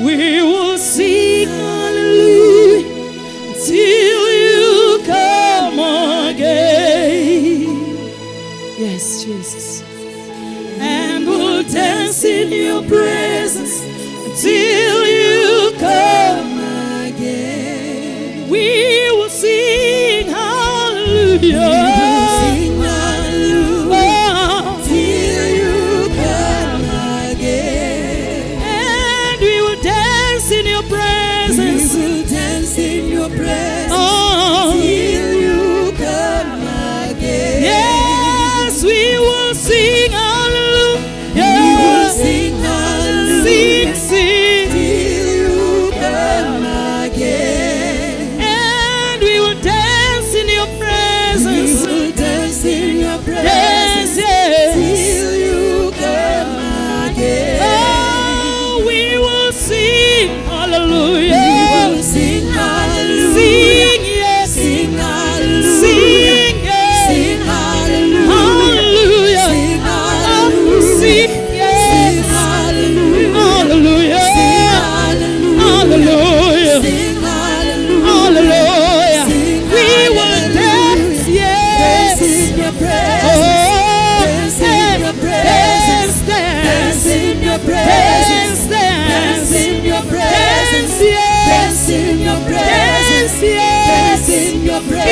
We will sing hallelujah till you come again. Yes, Jesus. And we'll dance in your presence till you come again. We will sing hallelujah.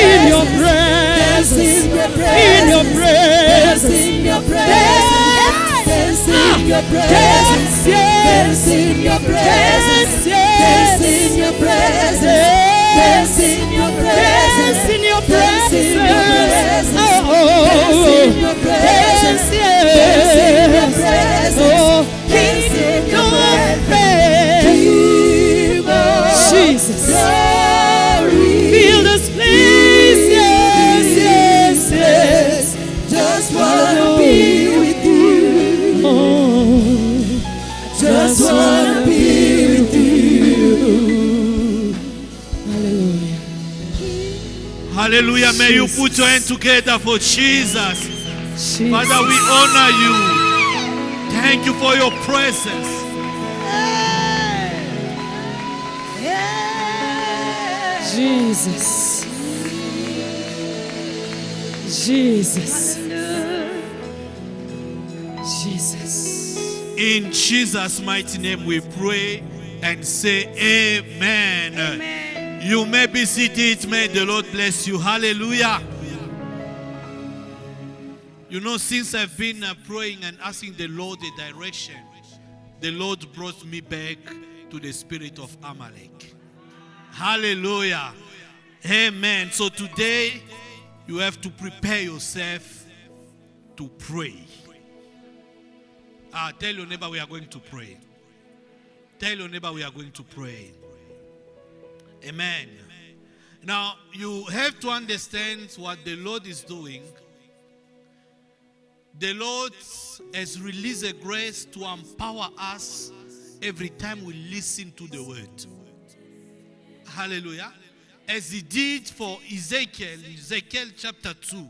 In your presence, in your presence, in your presence, in your presence, dance in your presence, dance in your presence, dance in your presence, in your presence, oh, in your presence, dance in your presence, oh, dance in your presence, Jesus. Feel this place, yes, yes, yes. Just wanna be with you. Oh, just wanna be with you. Hallelujah. Hallelujah. May you put your hand together for Jesus. Father, we honor you. Thank you for your presence. Jesus. Jesus. Jesus. In Jesus' mighty name we pray and say amen. Amen. You may be seated. May the Lord bless you. Hallelujah. You know, since I've been praying and asking the Lord a direction, the Lord brought me back to the spirit of Amalek. Hallelujah. Amen. So today, you have to prepare yourself to pray. Tell your neighbor we are going to pray. Tell your neighbor we are going to pray. Amen. Now, you have to understand what the Lord is doing. The Lord has released a grace to empower us every time we listen to the word. Hallelujah. As he did for Ezekiel, in Ezekiel chapter 2,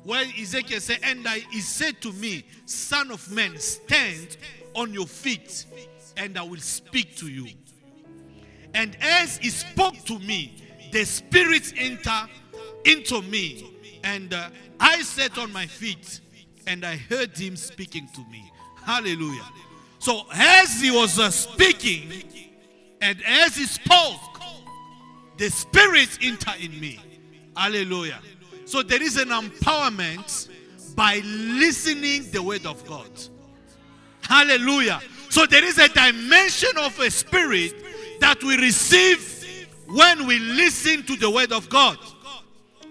where Ezekiel said, and he said to me, Son of man, stand on your feet, and I will speak to you. And as he spoke to me, the Spirit entered into me, and I sat on my feet, and I heard him speaking to me. Hallelujah. So as he was speaking, and as he spoke, the Spirit entered in me. Hallelujah. So there is an empowerment by listening the word of God. Hallelujah. So there is a dimension of a spirit that we receive when we listen to the word of God.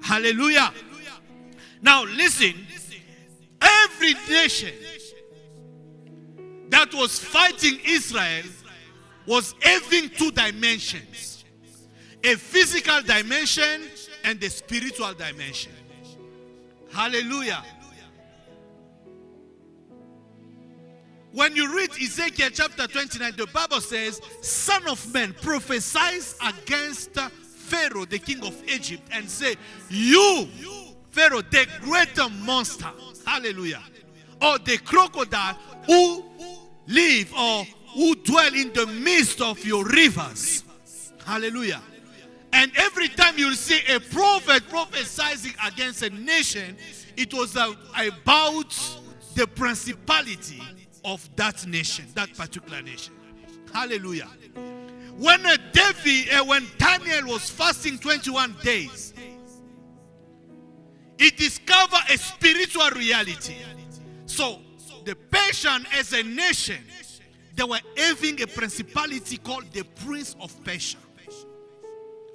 Hallelujah. Now listen. Every nation that was fighting Israel was having two dimensions. A physical dimension and a spiritual dimension. Hallelujah. When you read Ezekiel chapter 29, the Bible says, Son of man, prophesies against Pharaoh, the king of Egypt, and say, you, Pharaoh, the greater monster, hallelujah, or the crocodile who live or who dwell in the midst of your rivers. Hallelujah. And every time you see a prophet prophesying against a nation, it was about the principality of that nation, that particular nation. Hallelujah. When Daniel was fasting 21 days, he discovered a spiritual reality. So, the Persian as a nation, they were having a principality called the Prince of Persia.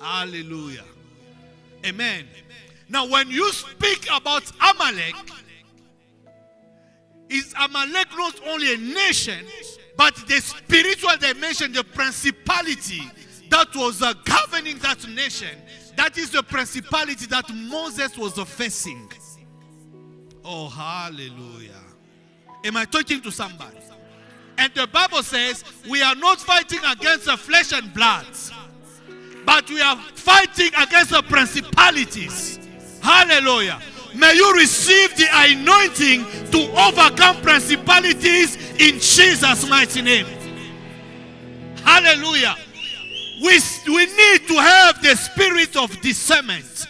Hallelujah. Amen. Now, when you speak about Amalek, is Amalek not only a nation, but the spiritual dimension, the principality that was governing that nation. That is the principality that Moses was facing. Oh, hallelujah. Am I talking to somebody? And the Bible says, we are not fighting against the flesh and blood, but we are fighting against the principalities. Hallelujah. May you receive the anointing to overcome principalities in Jesus' mighty name. Hallelujah. We need to have the spirit of discernment.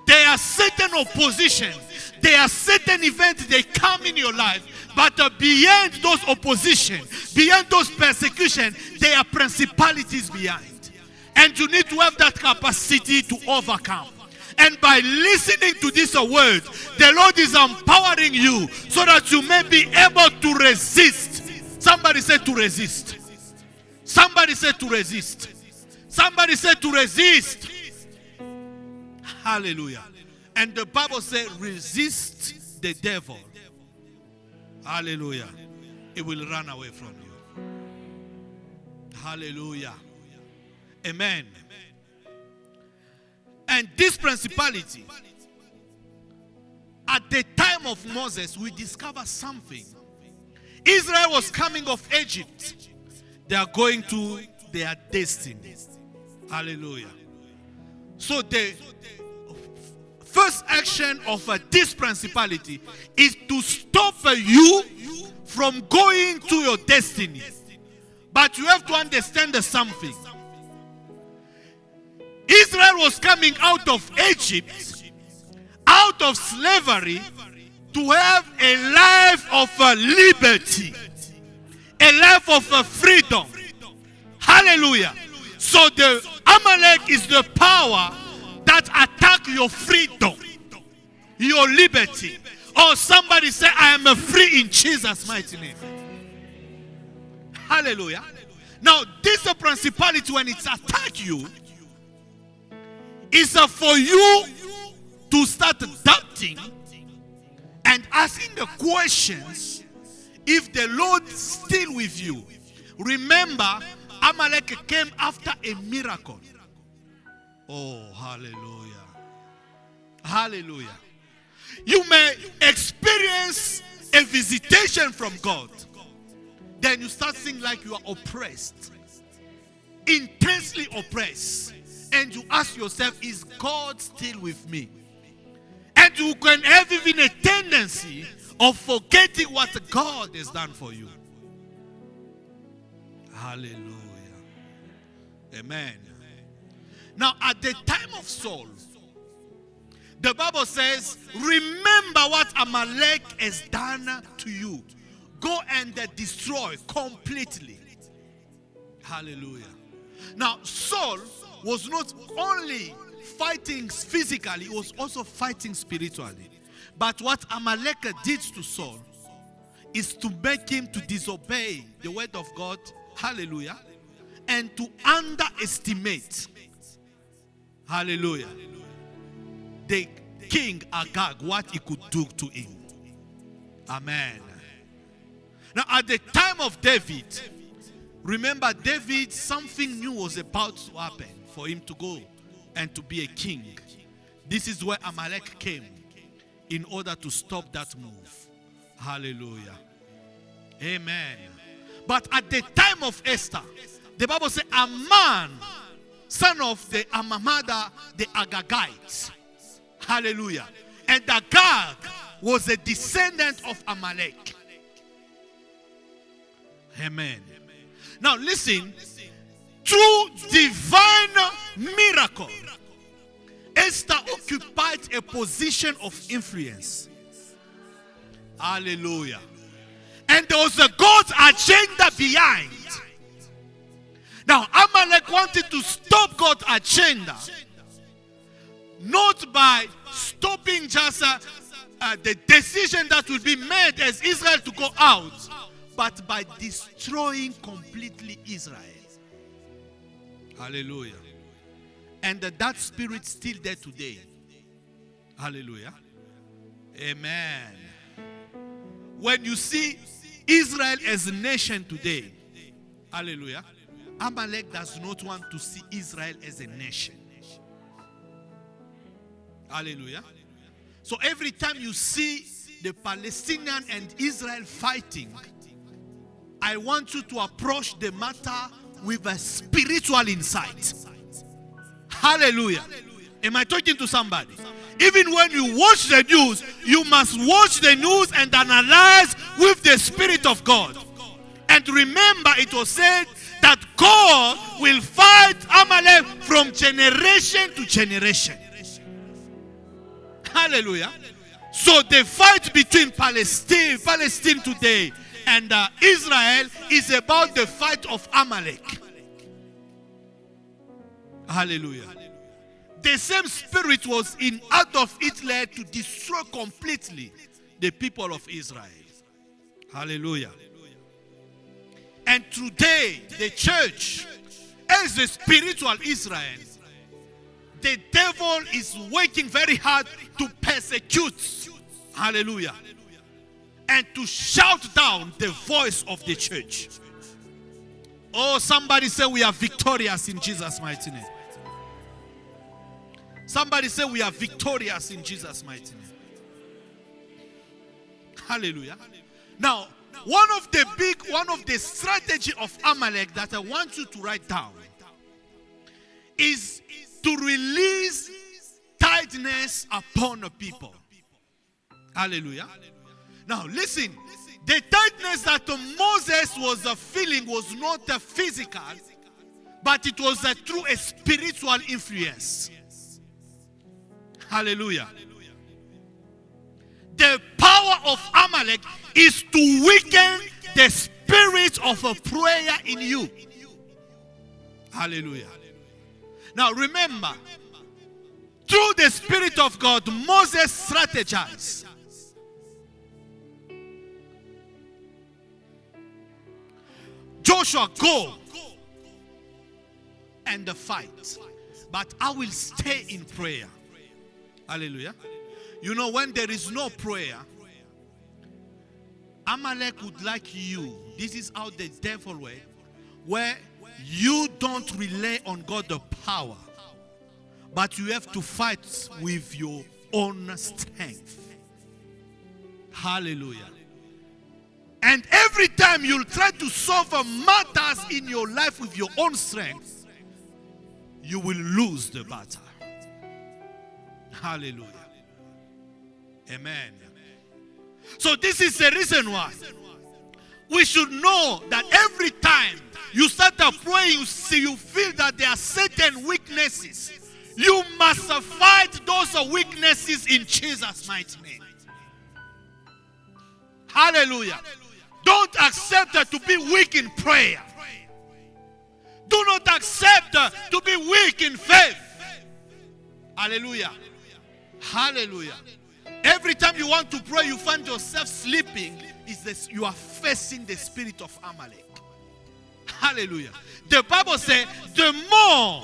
There are certain opposition. There are certain events they come in your life. But beyond those opposition, beyond those persecution, there are principalities behind. And you need to have that capacity to overcome. And by listening to this word, the Lord is empowering you so that you may be able to resist. Somebody said to resist. Somebody said to resist. Somebody said to resist. Hallelujah. And the Bible said resist the devil. Hallelujah. It will run away from you. Hallelujah. Amen. And this principality, at the time of Moses, we discover something. Israel was coming of Egypt. They are going to their destiny. Hallelujah. So the first action of this principality is to stop you from going to your destiny. But you have to understand something. Israel was coming out of Egypt, out of slavery, to have a life of liberty, a life of freedom. Hallelujah. So the Amalek is the power that attack your freedom, your liberty. Or somebody say, I am free in Jesus' mighty name. Hallelujah. Now, this principality, when it's attack you, is for you to start doubting and asking the questions if the Lord is still with you. Remember, Amalek came after a miracle. Oh, hallelujah. Hallelujah. You may experience a visitation from God. Then you start feeling like you are oppressed. Intensely oppressed. And you ask yourself, is God still with me? And you can have even a tendency of forgetting what God has done for you. Hallelujah. Amen. Now, at the time of Saul, the Bible says, remember what Amalek has done to you. Go and destroy completely. Hallelujah. Now, Saul was not only fighting physically, he was also fighting spiritually. But what Amalek did to Saul is to make him to disobey the word of God. Hallelujah. And to underestimate. Hallelujah. The king Agag, what he could do to him. Amen. Now, at the time of David, remember David, something new was about to happen for him to go and to be a king. This is where Amalek came in order to stop that move. Hallelujah. Amen. But at the time of Esther, the Bible says a man, son of the Amamada, the Agagites. Hallelujah. And Agag was a descendant of Amalek. Amen. Now listen, through divine miracle, Esther occupied a position of influence. Hallelujah. And there was a God's agenda behind. Now Amalek wanted to stop God's agenda, not by stopping just the decision that would be made as Israel to go out, but by destroying completely Israel. Hallelujah. And that spirit still there today. Hallelujah. Amen. When you see Israel as a nation today, hallelujah, Amalek does not want to see Israel as a nation. Hallelujah. So every time you see the Palestinian and Israel fighting, I want you to approach the matter with a spiritual insight. Hallelujah. Am I talking to somebody? Even when you watch the news, you must watch the news and analyze with the Spirit of God. And remember, it was said that God will fight Amalek from generation to generation. Hallelujah. So the fight between Palestine today and Israel is about the fight of Amalek. Hallelujah. The same spirit was in Adolf Hitler to destroy completely the people of Israel. Hallelujah. And today, the church, as the spiritual Israel, the devil is working very hard to persecute. Hallelujah. And to shout down the voice of the church. Oh, somebody say we are victorious in Jesus' mighty name. Somebody say we are victorious in Jesus' mighty name. Hallelujah. Now, one of the strategy of Amalek that I want you to write down is to release tightness upon the people. Hallelujah. Now listen, the tightness that Moses was feeling was not physical, but it was through a spiritual influence. Hallelujah. The power of Amalek is to weaken the spirit of a prayer in you. Hallelujah. Now remember, through the Spirit of God, Moses strategized. Joshua, go and fight, but I will stay in prayer. Hallelujah. You know, when there is no prayer, Amalek would like you. This is how the devil works, where you don't rely on God's power, but you have to fight with your own strength. Hallelujah. And every time you'll try to solve matters in your life with your own strength, you will lose the battle. Hallelujah. Amen. So this is the reason why we should know that every time you start praying, you feel that there are certain weaknesses. You must fight those weaknesses in Jesus' mighty name. Hallelujah. Don't accept to be weak in prayer. Do not accept to be weak in faith. Hallelujah. Hallelujah. Every time you want to pray, you find yourself sleeping. You are facing the spirit of Amalek. Hallelujah. The Bible says the more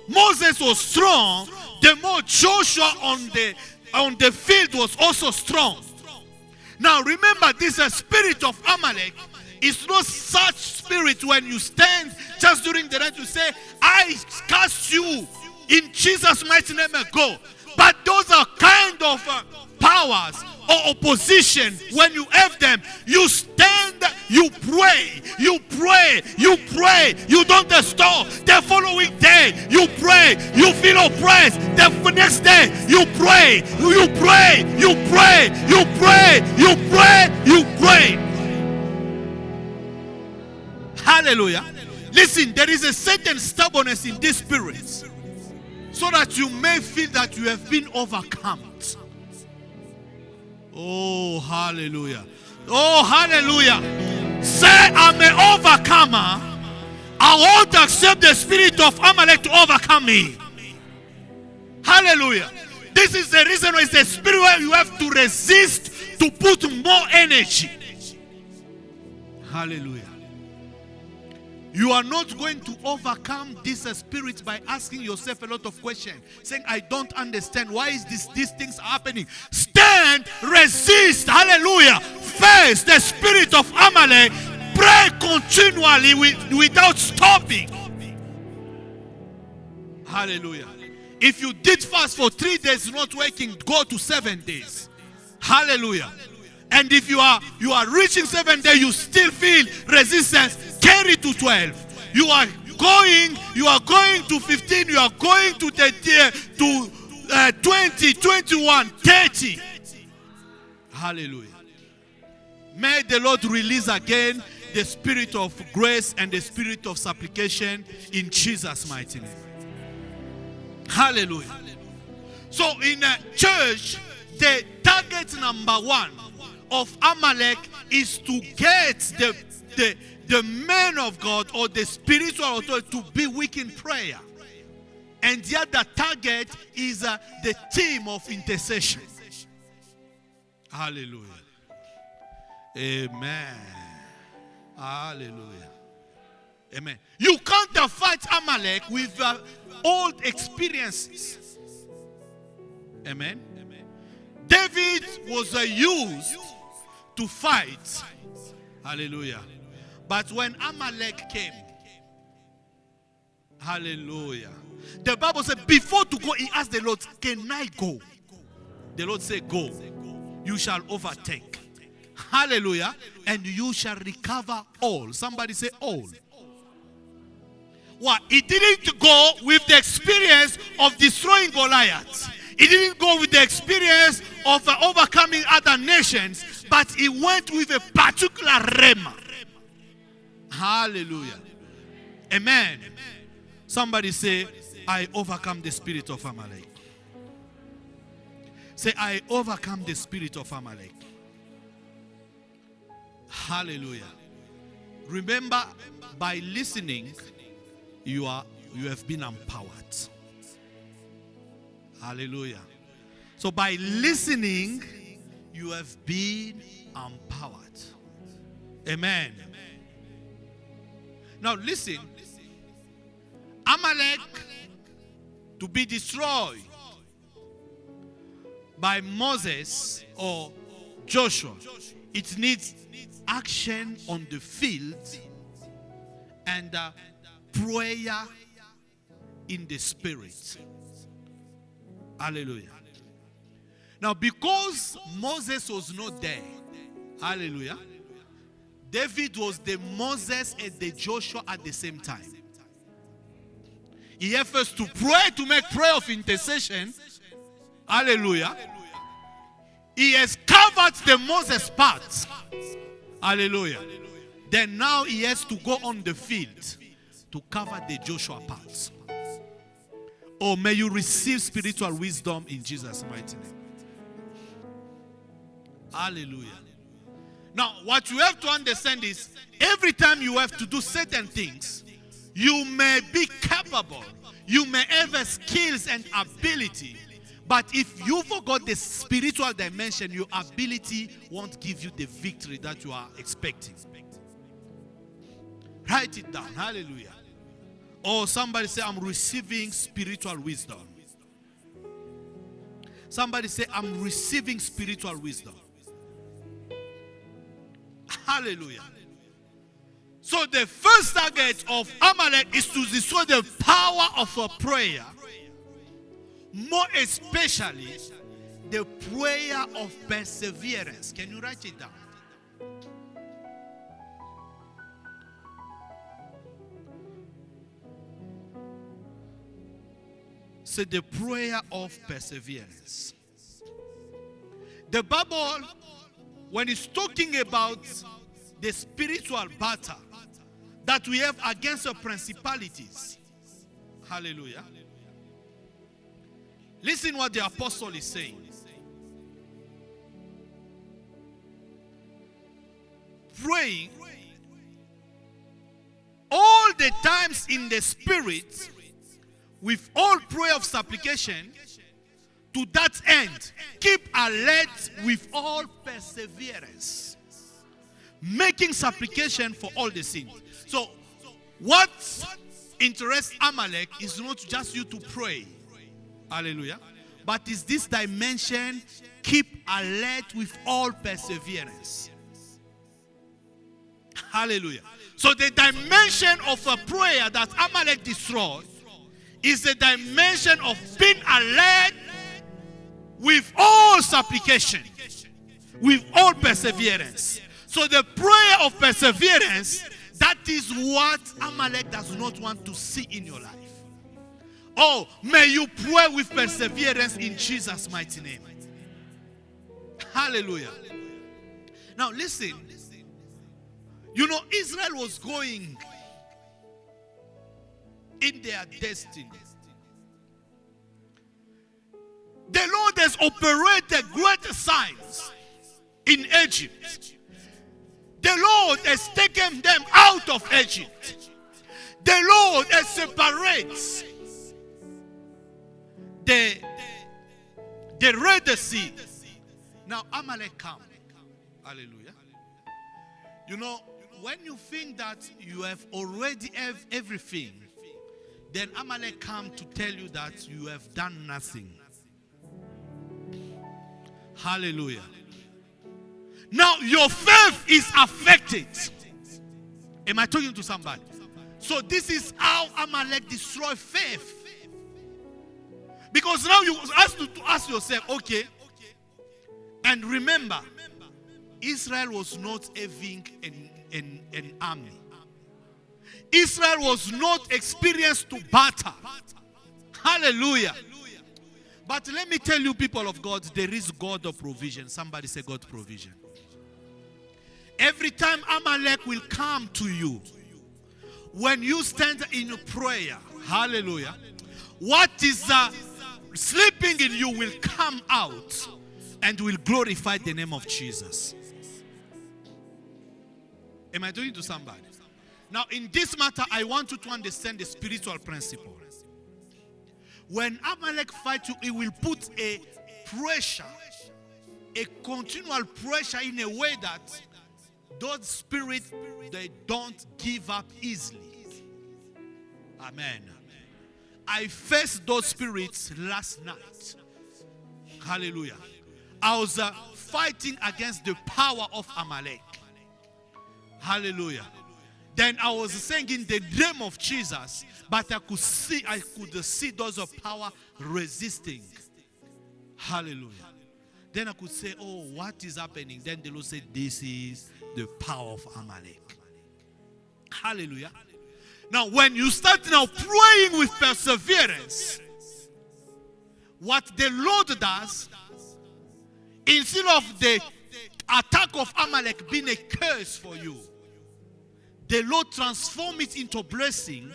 Moses was strong, the more Joshua on the field was also strong. Now remember, this spirit of Amalek is not such spirit when you stand just during the night to say, I cast you in Jesus' mighty name go. But those are kind of powers or opposition. When you have them, you stand, you pray, you pray, you pray. You don't stop. The following day, you pray, you feel oppressed. The next day, you pray, you pray, you pray, you pray, you pray, you pray. Hallelujah. Listen, there is a certain stubbornness in this spirit, so that you may feel that you have been overcome. Oh, hallelujah. Oh, hallelujah. Say, I'm an overcomer. I won't accept the spirit of Amalek to overcome me. Hallelujah. This is the reason why it's a spirit where you have to resist to put more energy. Hallelujah. You are not going to overcome this spirit by asking yourself a lot of questions, saying, I don't understand. Why is these things happening? Stand, resist. Hallelujah. Face the spirit of Amalek. Pray continually without stopping. Hallelujah. If you did fast for 3 days not working, go to 7 days. Hallelujah. And if you are reaching 7 days, you still feel resistance, carry to 12. You are going to 15, you are going to 20, 21, 30. Hallelujah. May the Lord release again the spirit of grace and the spirit of supplication in Jesus' mighty name. Hallelujah. So in a church, the target number one of Amalek is to get the man of God or the spiritual authority to be weak in prayer. And the other target is the team of intercession. Hallelujah. Amen. Hallelujah. Amen. You can't fight Amalek with old experiences. Amen. David was used to fight. Hallelujah. But when Amalek came, hallelujah, the Bible said before to go, he asked the Lord, can I go? The Lord said, go. You shall overtake. Hallelujah. And you shall recover all. Somebody say all. What? He didn't go with the experience of destroying Goliath. He didn't go with the experience of overcoming other nations, but he went with a particular rhema. Hallelujah. Amen. Somebody say, I overcome the spirit of Amalek. Say, I overcome the spirit of Amalek. Hallelujah. Remember, by listening, you have been empowered. Hallelujah. So by listening, you have been empowered. Amen. Now listen. Amalek to be destroyed by Moses or Joshua, it needs action on the field and prayer in the spirit. Hallelujah. Now, because Moses was not there, hallelujah, David was the Moses and the Joshua at the same time. He had first to pray, to make prayer of intercession. Hallelujah. He has covered the Moses part. Hallelujah. Then now he has to go on the field to cover the Joshua part. Oh, may you receive spiritual wisdom in Jesus' mighty name. Hallelujah. Now, what you have to understand is, every time you have to do certain things, you may be capable, you may have skills and ability, but if you forgot the spiritual dimension, your ability won't give you the victory that you are expecting. Write it down. Hallelujah. Or somebody say, I'm receiving spiritual wisdom. Somebody say, I'm receiving spiritual wisdom. Hallelujah. So the first target of Amalek is to destroy the power of a prayer. More especially, the prayer of perseverance. Can you write it down? So the prayer of perseverance. The Bible, when it's talking about the spiritual battle that we have against the principalities. Hallelujah. Listen what the apostle is saying. Praying all the times in the Spirit with all prayer of supplication. To that end, keep alert with all perseverance, making supplication for all the sins. So, what interests Amalek is not just you to pray. Hallelujah. But is this dimension, keep alert with all perseverance. Hallelujah. So the dimension of a prayer that Amalek destroyed is the dimension of being alert with all supplication, with all perseverance. So the prayer of perseverance, that is what Amalek does not want to see in your life. Oh, may you pray with perseverance in Jesus' mighty name. Hallelujah. Now listen. You know, Israel was going in their destiny. The Lord has operated great signs in Egypt. The Lord has taken them out of Egypt. The Lord has separated the Red Sea. Now Amalek come. Hallelujah. You know, when you think that you have already have everything, then Amalek come to tell you that you have done nothing. Hallelujah. Now your faith is affected. Am I talking to somebody? So this is how Amalek destroy faith. Because now you have to ask yourself, okay, and remember, Israel was not having an army. Israel was not experienced to battle. Hallelujah. But let me tell you, people of God, there is God of provision. Somebody say God provision. Every time Amalek will come to you, when you stand in prayer, hallelujah, what is sleeping in you will come out and will glorify the name of Jesus. Am I talking to somebody? Now, in this matter, I want you to understand the spiritual principle. When Amalek fights you, it will put a pressure, a continual pressure in a way that those spirits, they don't give up easily. Amen. I faced those spirits last night. Hallelujah. I was fighting against the power of Amalek. Hallelujah. Then I was saying in the name of Jesus, but I could see those of power resisting. Hallelujah. Then I could say, oh, what is happening? Then the Lord said, this is the power of Amalek. Hallelujah. Now, when you start now praying with perseverance, what the Lord does, instead of the attack of Amalek being a curse for you, the Lord transforms it into blessing,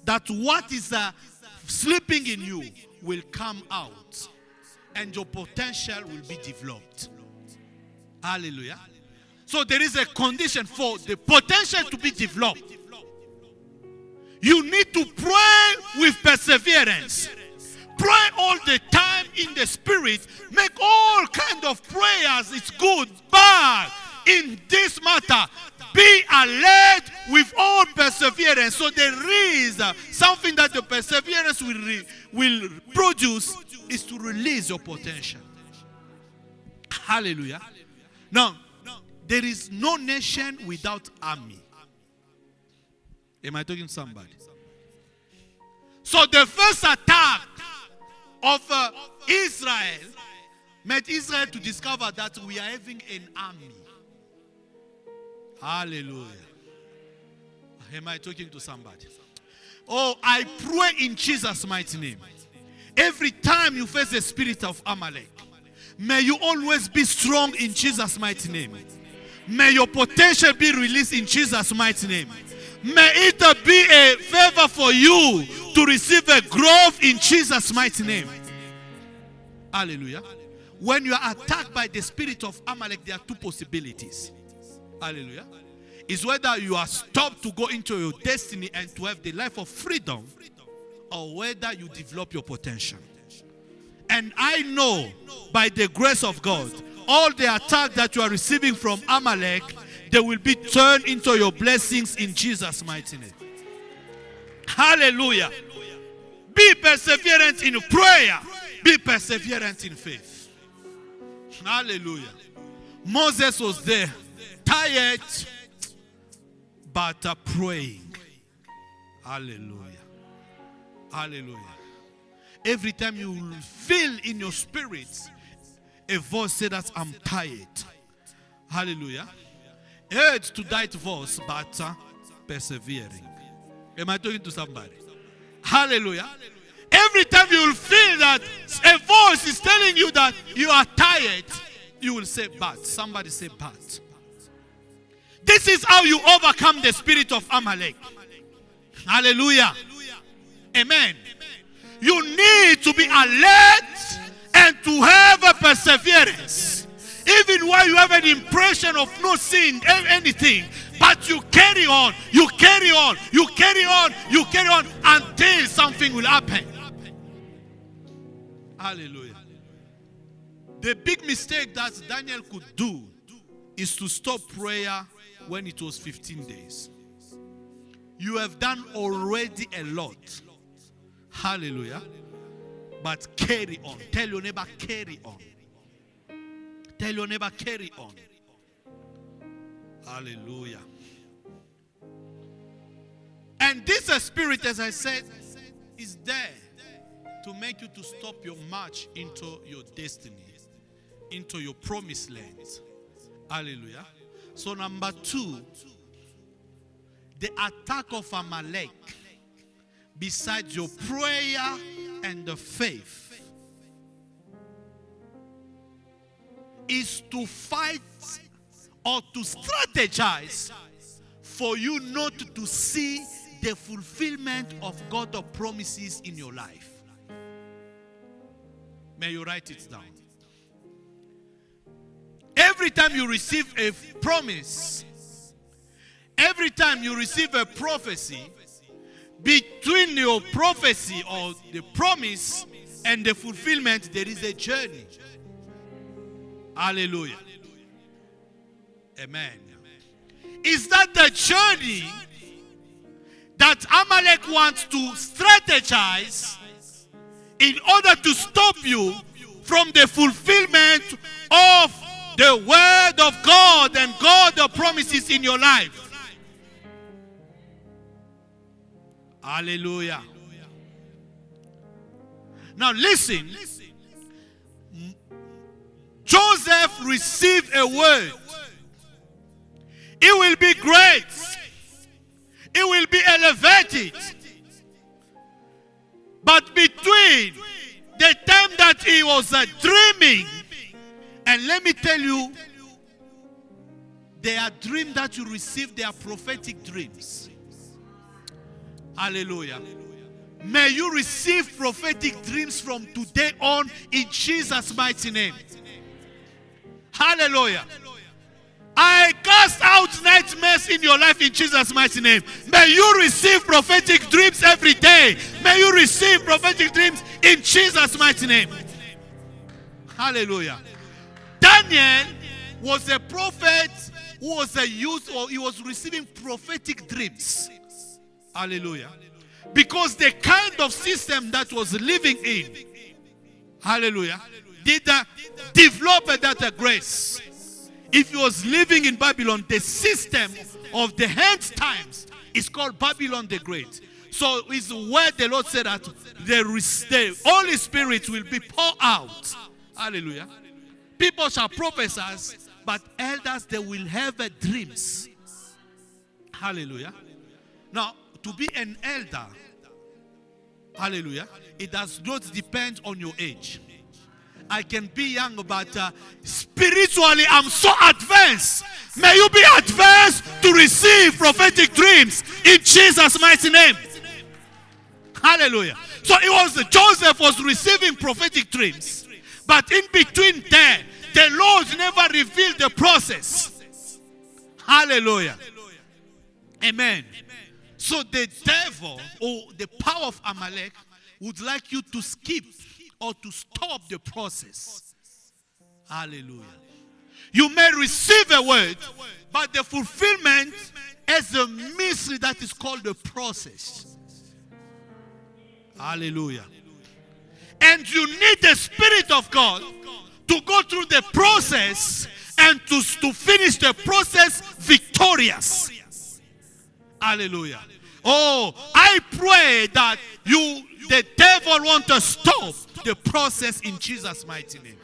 that what is sleeping in you will come out and your potential will be developed. Hallelujah. So there is a condition for the potential to be developed. You need to pray with perseverance. Pray all the time in the spirit. Make all kind of prayers. It's good, but in this matter, be alert with all perseverance. So there is something that the perseverance will produce is to release your potential. Hallelujah. Now, there is no nation without army. Am I talking to somebody? So the first attack of Israel made Israel to discover that we are having an army. Hallelujah. Am I talking to somebody? Oh, I pray in Jesus' mighty name. Every time you face the spirit of Amalek, may you always be strong in Jesus' mighty name. May your potential be released in Jesus' mighty name. May it be a favor for you to receive a growth in Jesus' mighty name. Hallelujah. When you are attacked by the spirit of Amalek, there are two possibilities. Hallelujah. It's whether you are stopped to go into your destiny and to have the life of freedom, or whether you develop your potential. And I know by the grace of God, all the attack that you are receiving from Amalek, they will be turned into your blessings in Jesus' mighty name. Hallelujah. Be perseverant in prayer. Be perseverant in faith. Hallelujah. Moses was there, tired, but praying. Hallelujah. Hallelujah. Every time you feel in your spirit a voice say that I'm tired. Hallelujah. Urge to that voice, but persevering. Am I talking to somebody? Hallelujah. Every time you will feel that a voice is telling you that you are tired, you will say but. Somebody say but. This is how you overcome the spirit of Amalek. Hallelujah. Amen. You need to be alert and to have a perseverance. Even while you have an impression of not seeing anything, but you carry on, you carry on, you carry on, you carry on until something will happen. Hallelujah. The big mistake that Daniel could do is to stop prayer when it was 15 days. You have done already a lot. Hallelujah. But carry on. Tell your neighbor, carry on. Tell your neighbor, carry on. Hallelujah. And this spirit, as I said, is there to make you to stop your march into your destiny, into your promised land. Hallelujah. So number 2, the attack of Amalek, besides your prayer and the faith, is to fight or to strategize for you not to see the fulfillment of God's promises in your life. May you write it down. Every time you receive a promise, every time you receive a prophecy, between your prophecy or the promise and the fulfillment, there is a journey. Hallelujah. Amen. Is that the journey that Amalek wants to strategize in order to stop you from the fulfillment of the word of God and God's promises in your life? Hallelujah. Now listen. Joseph received a word. It will be great. It will be elevated. But between the time that he was dreaming, and let me tell you, there are dreams that you receive, they are prophetic dreams. Hallelujah. May you receive prophetic dreams from today on in Jesus' mighty name. Hallelujah. I cast out nightmares in your life in Jesus' mighty name. May you receive prophetic dreams every day. May you receive prophetic dreams in Jesus' mighty name. Hallelujah. Daniel was a prophet who was a youth, or he was receiving prophetic dreams. Hallelujah. Because the kind of system that was living in, hallelujah, did develop that grace. If he was living in Babylon, the system of the end times is called Babylon the Great. So it's where the Lord said that the Holy Spirit will be poured out. Hallelujah. People shall prophesy, but elders, they will have dreams. Hallelujah. Now, to be an elder, hallelujah, it does not depend on your age. I can be young, but spiritually I'm so advanced. May you be advanced to receive prophetic dreams in Jesus' mighty name. Hallelujah. So it was Joseph was receiving prophetic dreams, but in between there, the Lord never revealed the process. Hallelujah. Amen. So the devil or the power of Amalek would like you to skip or to stop the process. Hallelujah. You may receive a word, but the fulfillment is a mystery that is called the process. Hallelujah. And you need the Spirit of God to go through the process and to finish the process victorious. Hallelujah. Oh, I pray that the devil want to stop the process in Jesus' mighty name.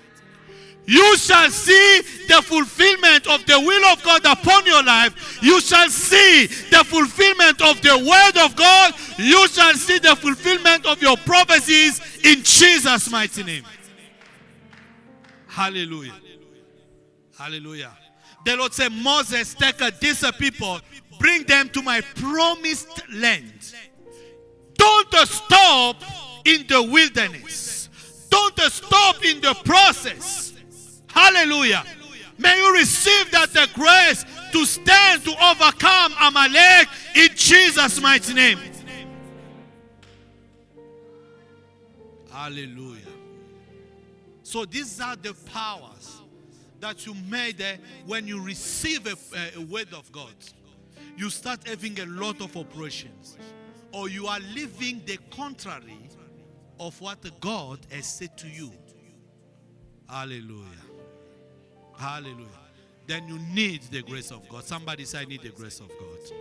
You shall see the fulfillment of the will of God upon your life. You shall see the fulfillment of the word of God. You shall see the fulfillment of your prophecies in Jesus' mighty name. Hallelujah. Hallelujah. The Lord said, Moses, take these people, bring them to my promised land. Don't stop in the wilderness. Don't stop in the process. Hallelujah. May you receive that the grace to stand to overcome Amalek in Jesus' mighty name. Hallelujah. So these are the powers that you made when you receive a word of God. You start having a lot of operations, or you are living the contrary of what God has said to you. Hallelujah. Hallelujah. Then you need the grace of God. Somebody say, I need the grace of God.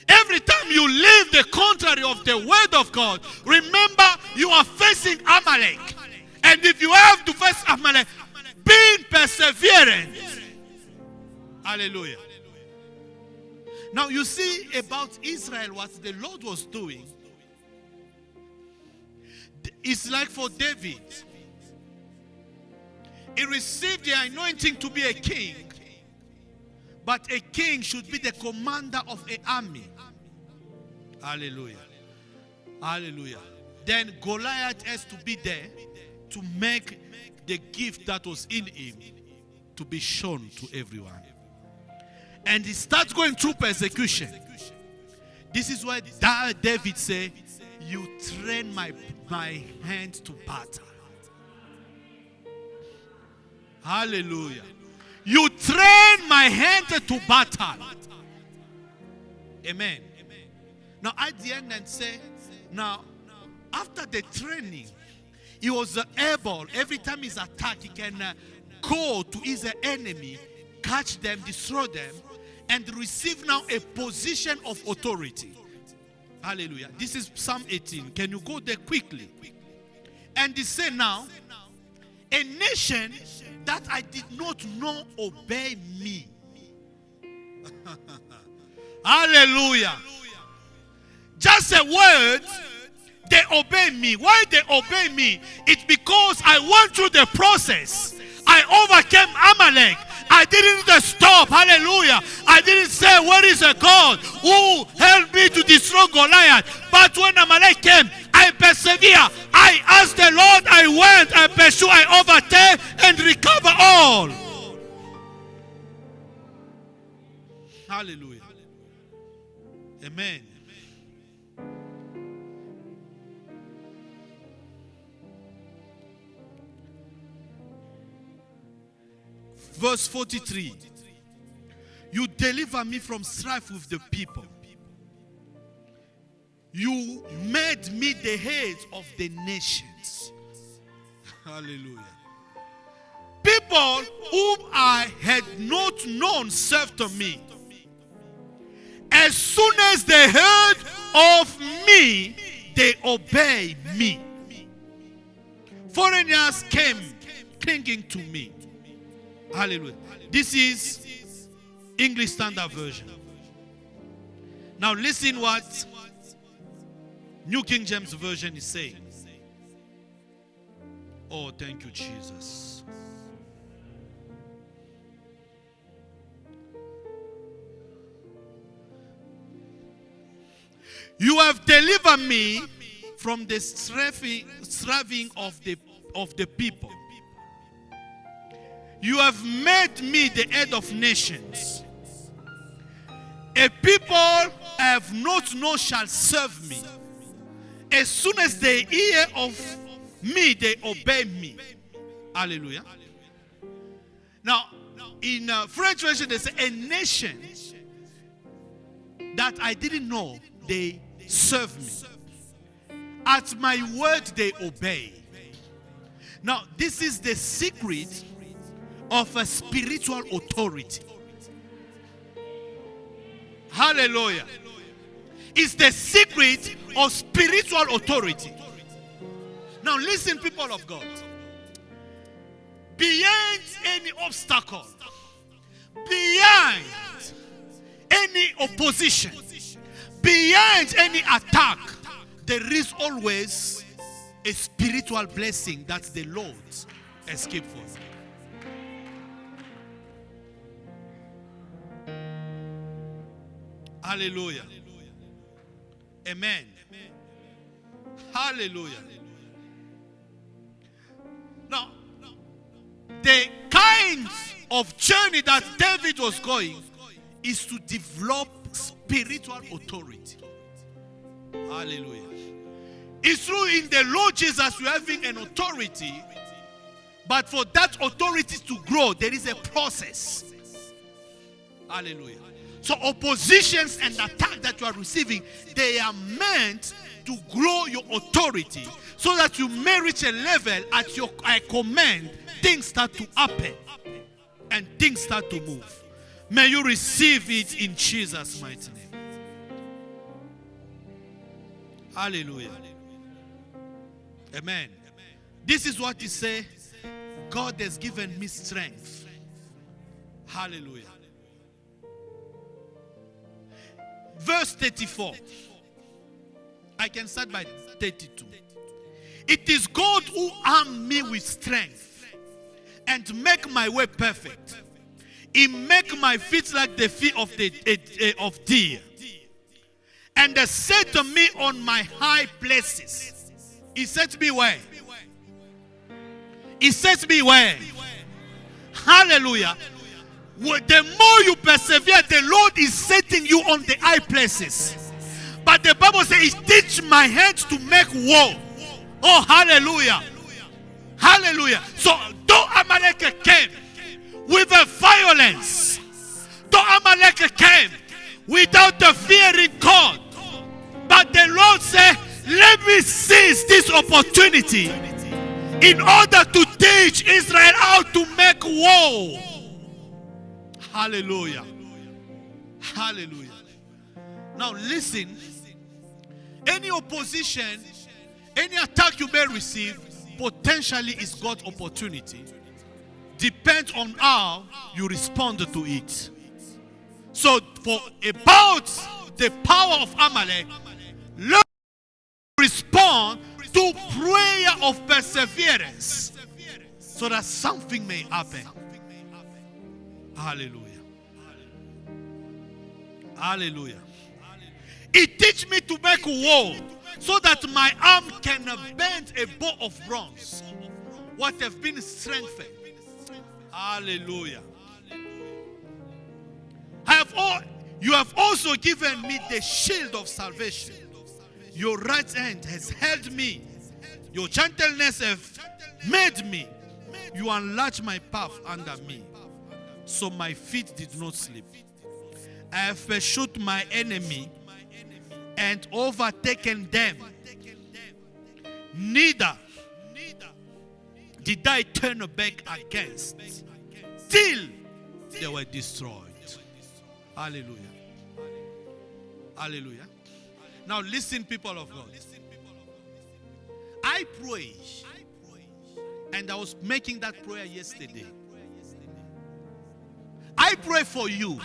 Every time you live the contrary of the word of God, remember you are facing Amalek. And if you have to face Amalek, being perseverant. Hallelujah. Now you see about Israel, what the Lord was doing. It's like for David. He received the anointing to be a king. But a king should be the commander of an army. Hallelujah. Hallelujah. Then Goliath has to be there to make the gift that was in him to be shown to everyone. And he starts going through persecution. This is why David said, you train my hand to battle. Hallelujah. You train my hand to battle. Amen. Now at the end and say, now after the training, he was able, every time he's attacked, he can go to his enemy, catch them, destroy them, and receive now a position of authority. Hallelujah. This is Psalm 18. Can you go there quickly? And he said now, a nation that I did not know obey me. Hallelujah. Just a word, they obey me. Why they obey me? It's because I went through the process. I overcame Amalek. I didn't stop. Hallelujah. I didn't say, where is a God who helped me to destroy Goliath? But when Amalek came, I persevere. I asked the Lord, I went, I pursue, I overtake and recover all. Hallelujah. Amen. Verse 43. You deliver me from strife with the people. You made me the head of the nations. Hallelujah. People whom I had not known served to me. As soon as they heard of me, they obeyed me. Foreigners came clinging to me. Hallelujah. This is English Standard Version. Now listen what New King James Version is saying. Oh, thank you, Jesus. You have delivered me from the striving of the people. You have made me the head of nations. A people I have not known shall serve me. As soon as they hear of me, they obey me. Hallelujah. Now, in French version, they say a nation that I didn't know, they serve me. At my word, they obey. Now, this is the secret of a spiritual authority. Hallelujah. It's the secret of spiritual authority. Now listen, people of God. Beyond any obstacle, beyond any opposition, beyond any attack, there is always a spiritual blessing that the Lord escaped from. Hallelujah. Amen. Hallelujah. Now, the kind of journey that David was going is to develop spiritual authority. Hallelujah. It's true in the Lord Jesus we're having an authority, but for that authority to grow, there is a process. Hallelujah. So oppositions and attack that you are receiving, they are meant to grow your authority so that you may reach a level at your command, things start to happen and things start to move. May you receive it in Jesus' mighty name. Hallelujah. Amen. This is what he said. God has given me strength. Hallelujah. Verse 34. I can start by 32. It is God who armed me with strength and make my way perfect. He make my feet like the feet of deer. And they set me on my high places. He set me where? He set me where? Hallelujah. The more you persevere, the Lord is setting you on the high places. But the Bible says, He teach my hands to make war. Oh, hallelujah. Hallelujah. So, though Amalek came with a violence, though Amalek came without the fearing God, but the Lord said, let me seize this opportunity in order to teach Israel how to make war. Hallelujah. Hallelujah. Now listen. Any opposition, any attack you may receive, potentially is God's opportunity. Depends on how you respond to it. So for about the power of Amalek, learn to respond to prayer of perseverance so that something may happen. Hallelujah. Hallelujah. It teach me to make war so that my arm can bend a bow of bronze. What have been strengthened. Hallelujah. You have also given me the shield of salvation. Your right hand has held me. Your gentleness have made me. You enlarged my path under me, so my feet did not slip. I have pursued my enemy and overtaken them. Neither did I turn back against till they were destroyed. Hallelujah. Hallelujah. Now listen, people of God. I pray, and I was making that prayer yesterday. I pray for you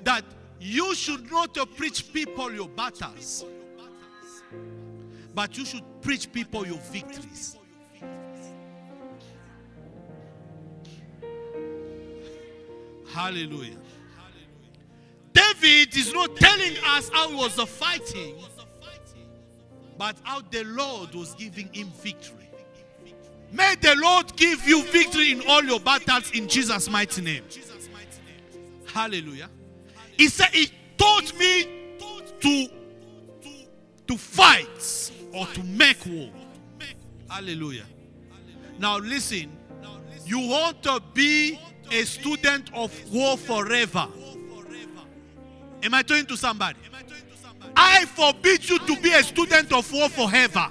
that you should not preach people your battles, but you should preach people your victories. Hallelujah. David is not telling us how he was fighting, but how the Lord was giving him victory. May the Lord give you victory in all your battles in Jesus' mighty name. Hallelujah. He said he taught me to fight or to make war. Hallelujah. Now listen, you want to be a student of war forever. Am I talking to somebody? I forbid you to be a student of war forever.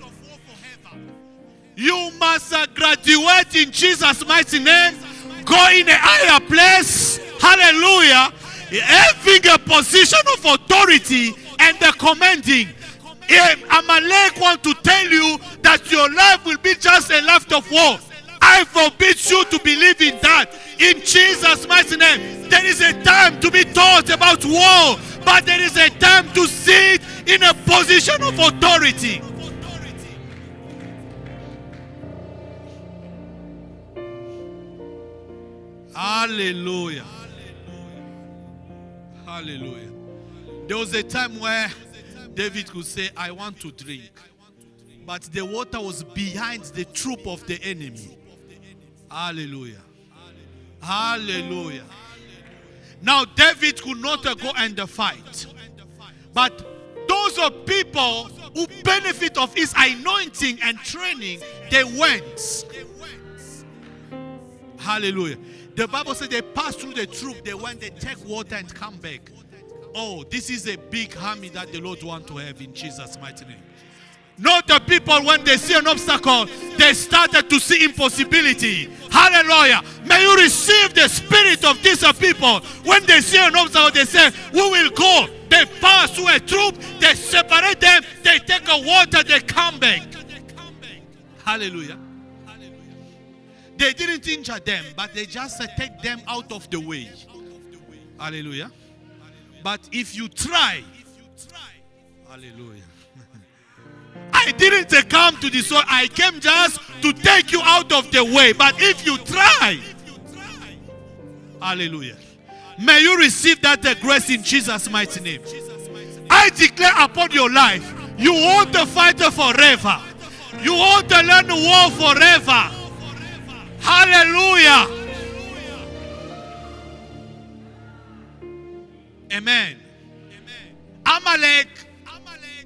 You must graduate in Jesus' mighty name. Go in a higher place. Hallelujah. Having a position of authority and the commanding. Amalek want to tell you that your life will be just a life of war. I forbid you to believe in that. In Jesus' mighty name. There is a time to be taught about war, but there is a time to sit in a position of authority. Hallelujah. Hallelujah. There was a time where David could say, I want to drink. But the water was behind the troop of the enemy. Hallelujah. Hallelujah. Now David could not go and fight. But those are people who benefit of his anointing and training, they went. Hallelujah. The Bible said they passed through the troop, they went, they take water and come back. Oh, this is a big army that the Lord wants to have in Jesus' mighty name. Not the people, when they see an obstacle, they started to see impossibility. Hallelujah. May you receive the spirit of these people. When they see an obstacle, they say, we will go. They pass through a troop, they separate them, they take a water, they come back. Hallelujah. They didn't injure them, but they just take them out of the way. Hallelujah. But if you try, hallelujah. I didn't come to destroy, I came just to take you out of the way. But if you try, hallelujah. May you receive that grace in Jesus' mighty name. I declare upon your life, you want to fight forever. You want to learn war forever. Hallelujah. Amen. Amalek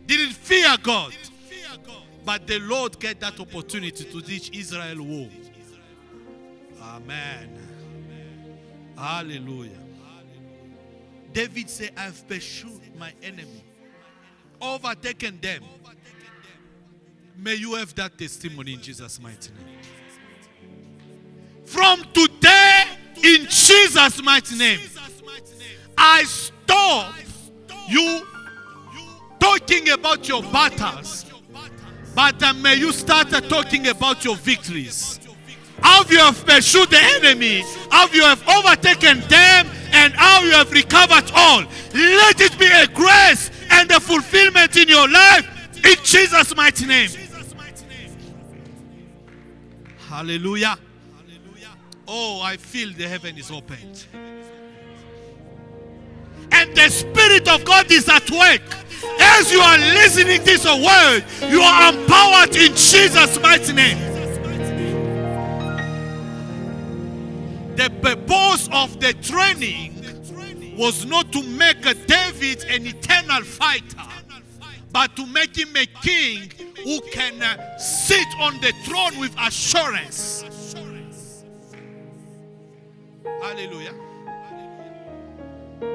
didn't fear God, but the Lord gave that opportunity to teach Israel war. Amen. Hallelujah. David said, I have pursued my enemy, overtaken them. May you have that testimony in Jesus' mighty name. From today, in Jesus' mighty name, I stop you talking about your battles, but may you start talking about your victories. How you have pursued the enemy, how you have overtaken them, and how you have recovered all. Let it be a grace and a fulfillment in your life in Jesus' mighty name. Hallelujah. Oh, I feel the heaven is opened. And the Spirit of God is at work. As you are listening to this word, you are empowered in Jesus' mighty name. The purpose of the training was not to make David an eternal fighter, but to make him a king who can sit on the throne with assurance. Hallelujah.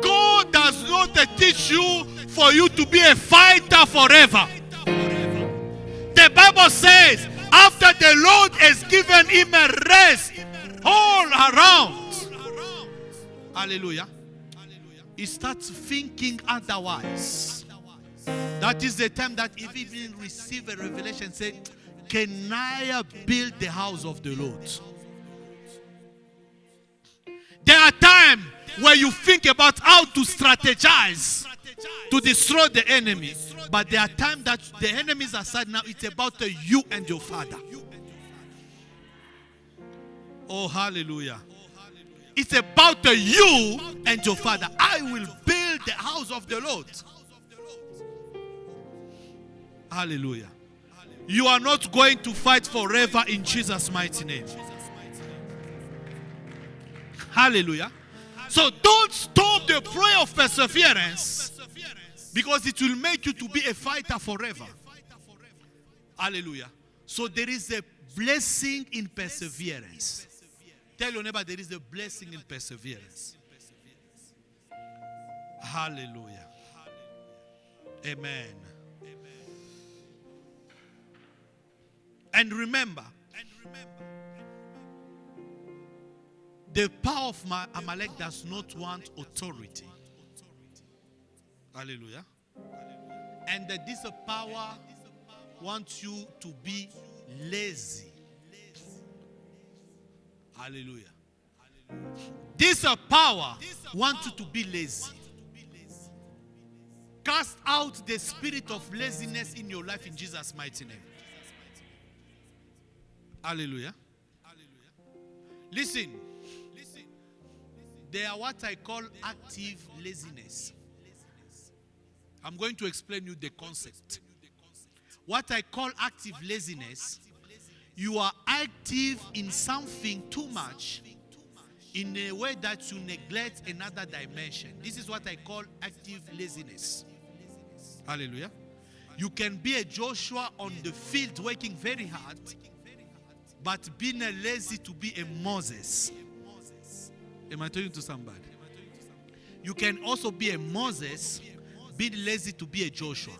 God does not teach you for you to be a fighter forever. The Bible says, after the Lord has given him a rest all around, hallelujah, he starts thinking otherwise. That is the time that if he even receive a revelation, say, can I build the house of the Lord? There are times where you think about how to strategize to destroy the enemy. But there are times that the enemies are aside now. It's about you and your Father. Oh, hallelujah. It's about you and your father. I will build the house of the Lord. Hallelujah. You are not going to fight forever in Jesus' mighty name. Hallelujah. So don't stop the prayer of perseverance, because it will make you to be a fighter forever. Hallelujah. So there is a blessing in perseverance. Tell your neighbor, there is a blessing in perseverance. Hallelujah. Amen. And remember, the power of Amalek does not want authority. Hallelujah. And that this power wants you to be lazy. Hallelujah. This power wants you to be lazy. Cast out the spirit of laziness in your life in Jesus' mighty name. Hallelujah. Listen. They are what I call active laziness. I'm going to explain you the concept. What I call active laziness, you are active in something too much in a way that you neglect another dimension. This is what I call active laziness. Hallelujah. You can be a Joshua on the field working very hard, but being a lazy to be a Moses. Am I talking to somebody? You can also be a Moses, being lazy to be a Joshua.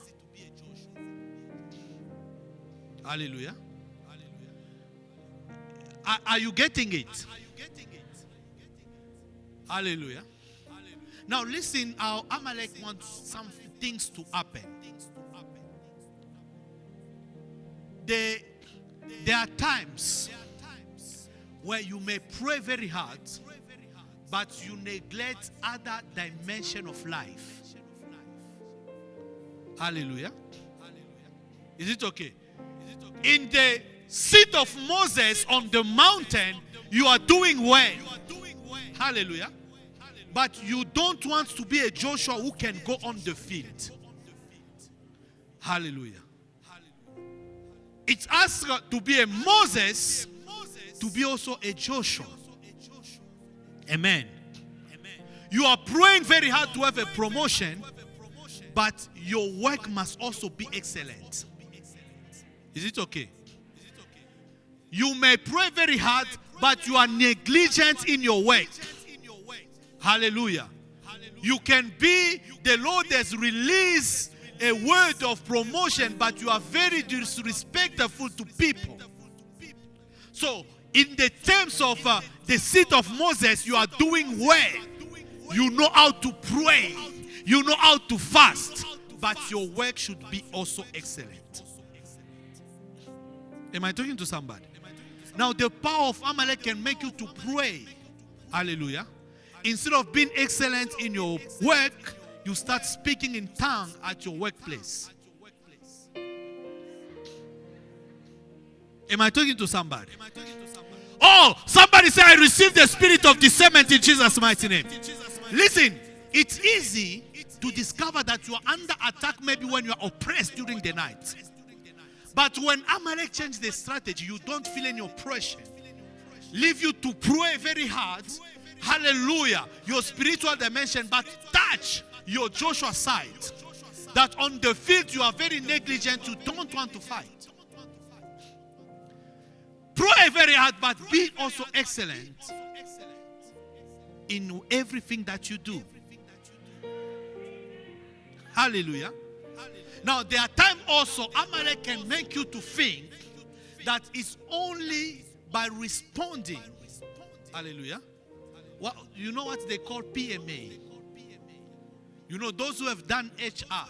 Hallelujah. Are you getting it? Hallelujah. Now listen how Amalek wants some things to happen. There are times where you may pray very hard, but you neglect other dimension of life. Hallelujah. Is it okay? In the seat of Moses on the mountain, you are doing well. Hallelujah. But you don't want to be a Joshua who can go on the field. Hallelujah. It's asked to be a Moses, to be also a Joshua. Amen. You are praying very hard to have a promotion, but your work must also be excellent. Is it okay? You may pray very hard, but you are negligent in your work. Hallelujah. You can be, the Lord has released a word of promotion, but you are very disrespectful to people. So, in the terms of the seat of Moses, you are doing well. You know how to pray. You know how to fast. But your work should be also excellent. Am I talking to somebody? Now, the power of Amalek can make you to pray. Hallelujah. Instead of being excellent in your work, you start speaking in tongue at your workplace. Am I talking to somebody? Oh, somebody say, I received the spirit of discernment in Jesus' mighty name. Listen, it's easy to discover that you are under attack maybe when you are oppressed during the night. But when Amalek changed the strategy, you don't feel any oppression. Leave you to pray very hard. Hallelujah. Your spiritual dimension, but touch your Joshua side. That on the field you are very negligent, you don't want to fight. Pray very hard, but be also excellent in everything that you do. Hallelujah. Now, there are times also Amalek can make you to think that it's only by responding. Hallelujah. Well, you know what they call PMA? You know, those who have done HR,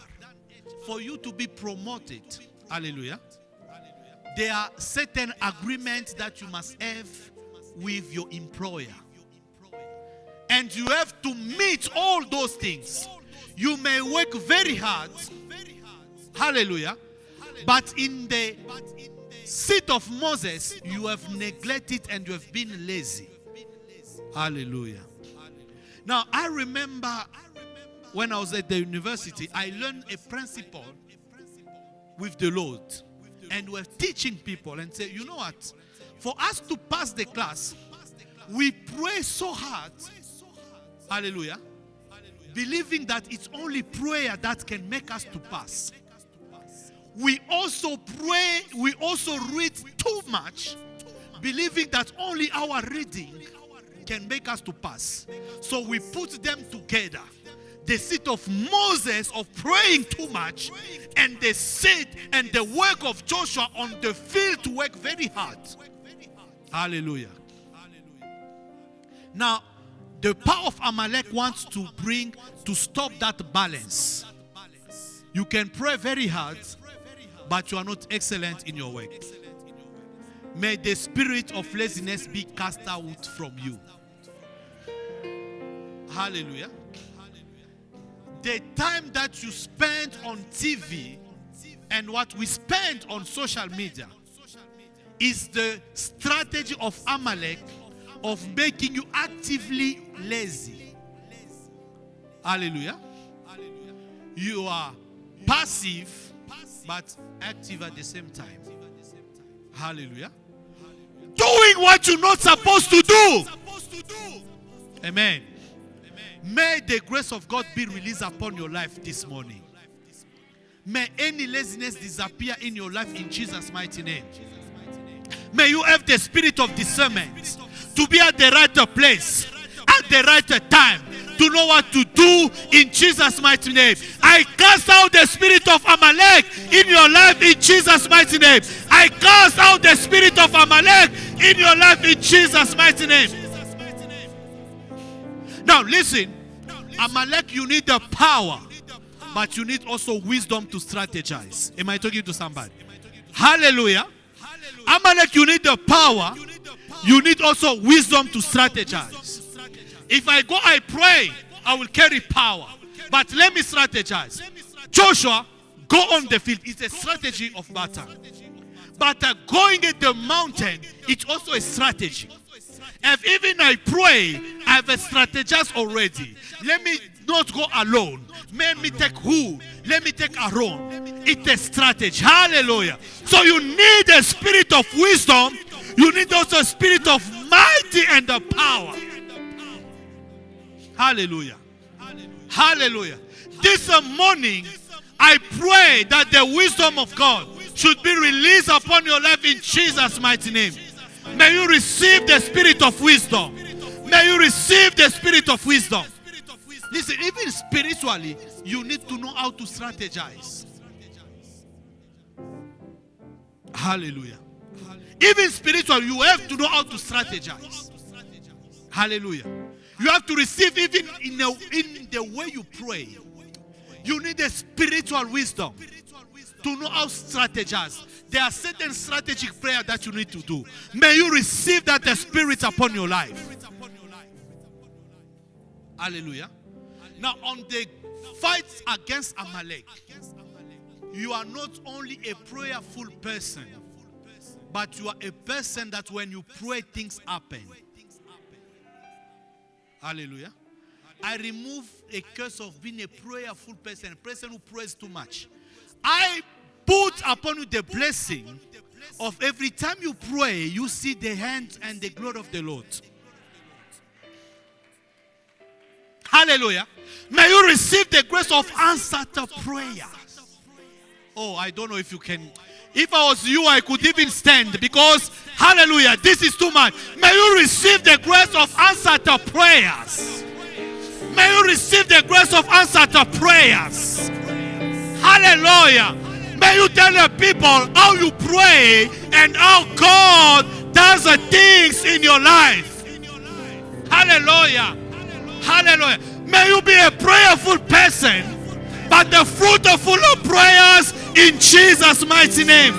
for you to be promoted, hallelujah, there are certain agreements that you must have with your employer. And you have to meet all those things. You may work very hard, hallelujah, but in the seat of Moses, you have neglected and you have been lazy. Hallelujah. Now, I remember when I was at the university, I learned a principle with the Lord. And we're teaching people and say, you know what? For us to pass the class, we pray so hard. Hallelujah. Believing that it's only prayer that can make us to pass. We also pray, we also read too much, believing that only our reading can make us to pass. So we put them together. The seat of Moses of praying too much, and the seat and the work of Joshua on the field to work very hard. Hallelujah. Now, the power of Amalek wants to stop that balance. You can pray very hard, but you are not excellent in your work. May the spirit of laziness be cast out from you. Hallelujah. The time that you spend on TV and what we spend on social media is the strategy of Amalek of making you actively lazy. Hallelujah. You are passive but active at the same time. Hallelujah. Doing what you're not supposed to do. Amen. May the grace of God be released upon your life this morning. May any laziness disappear in your life in Jesus' mighty name. May you have the spirit of discernment to be at the right place, at the right time, to know what to do in Jesus' mighty name. I cast out the spirit of Amalek in your life in Jesus' mighty name. I cast out the spirit of Amalek in your life in Jesus' mighty name. Now listen, Amalek, you need the power, but you need also wisdom to strategize. Am I talking to somebody? Hallelujah. Amalek, you need the power, you need also wisdom to strategize. If I go, I pray, I will carry power. But let me strategize. Joshua, go on the field. It's a strategy of battle. But going at the mountain, it's also a strategy. If even I pray, I have a strategist already. Let me not go alone. Let me take who? Let me take Aaron. It's a strategy. Hallelujah. So you need a spirit of wisdom. You need also a spirit of mighty and the power. Hallelujah. Hallelujah. This morning, I pray that the wisdom of God should be released upon your life in Jesus' mighty name. May you receive the spirit of wisdom. May you receive the spirit of wisdom. Listen, even spiritually, you need to know how to strategize. Hallelujah. Even spiritually, you have to know how to strategize. Hallelujah. You have to receive even in the way you pray. You need a spiritual wisdom to know how to strategize. There are certain strategic prayer that you need to do. May you receive that the spirit upon your life. Hallelujah. Now on the fight against Amalek, you are not only a prayerful person, but you are a person that when you pray, things happen. Hallelujah. I remove a curse of being a prayerful person, a person who prays too much. I put upon you the blessing of every time you pray, you see the hand and the glory of the Lord. Hallelujah. May you receive the grace of answered prayer. Oh, I don't know if you can. If I was you, I could even stand because, hallelujah, this is too much. May you receive the grace of answered prayers. May you receive the grace of answered prayers. Hallelujah. May you tell the people how you pray and how God does the things in your life. Hallelujah. Hallelujah. May you be a prayerful person, but the fruit of full of prayers in Jesus' mighty name.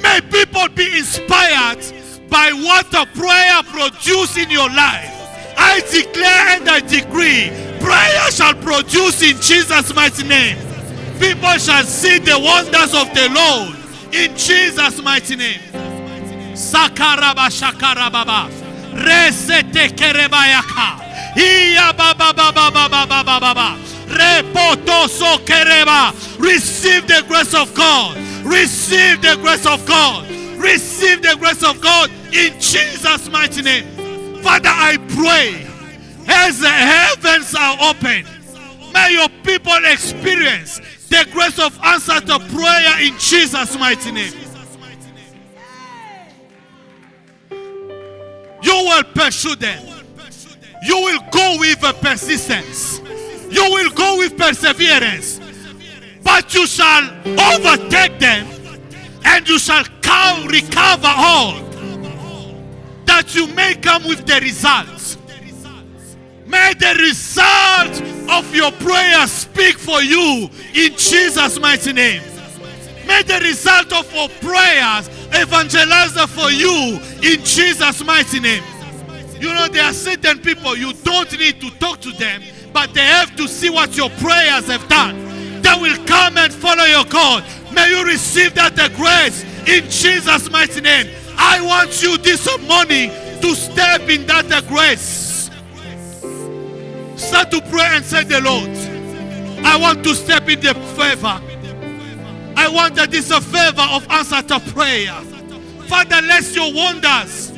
May people be inspired by what the prayer produces in your life. I declare and I decree, prayer shall produce in Jesus' mighty name. People shall see the wonders of the Lord in Jesus' mighty name. Sakaraba shakarababa. Resete kerebayaka. Iya baba baba baba baba baba. Repotoso kereba. Receive the grace of God. Receive the grace of God. Receive the grace of God in Jesus' mighty name. Father, I pray as the heavens are open, may your people experience the grace of answer to prayer in Jesus' mighty name. You will pursue them. You will go with persistence. You will go with perseverance. But you shall overtake them, and you shall recover all, that you may come with the results. May the result of your prayer speak for you in Jesus' mighty name. May the result of your prayers evangelize for you in Jesus' mighty name. You know, there are certain people you don't need to talk to them, but they have to see what your prayers have done. They will come and follow your God. May you receive that grace in Jesus' mighty name. I want you this morning to step in that grace. Start to pray and say, the Lord, I want to step in the favor. I want that this a favor of answer to prayer. Father, let your wonders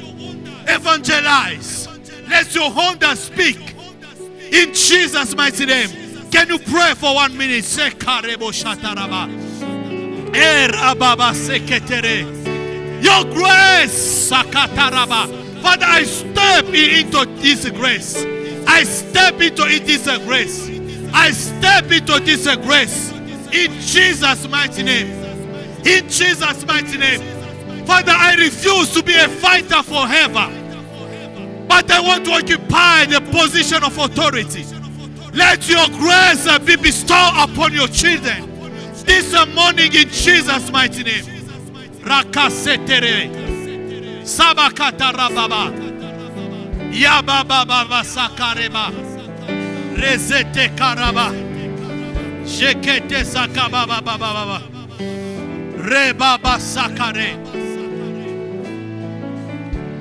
evangelize. Let your wonders speak in Jesus' mighty name. Can you pray for 1 minute? Your grace. Father, I step into this grace. I step into this grace. I step into this grace. In Jesus' mighty name. In Jesus' mighty name. Father, I refuse to be a fighter forever, but I want to occupy the position of authority. Let your grace be bestowed upon your children this morning in Jesus' mighty name. Rakasetere Sabakata Rababa Yababa Sakareba Rezete Karaba Jekete Sakababa Baba Rebaba Sakare.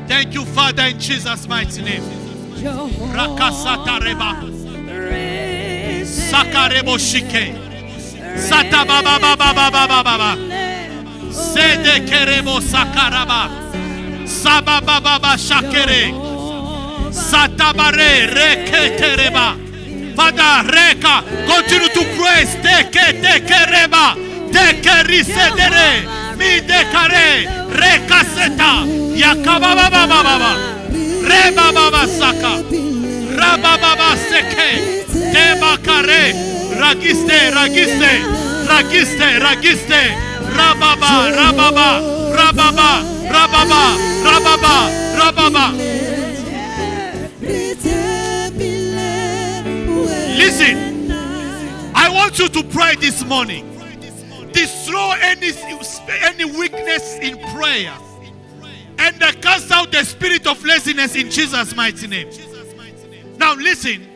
Thank you, Father, in Jesus' mighty name. Rakasata Reba Sakarebo Shike Sata Baba Baba Baba Baba Sede Kerebo Sakaraba Sababa Baba Shakere Satabare Reketereba. Father, Reka, continue to praise. Tekereba Tekerisedere Mi Dekare Rekaseta Yakababa Baba Reba Baba Saka Rababa Seke Tebakare Ragiste Ragiste Ragiste Ragiste Rababa Rababa Rababa Rababa Rababa Rababa. Listen, I want you to pray this morning. Destroy any weakness in prayer, and cast out the spirit of laziness in Jesus' mighty name. Now listen,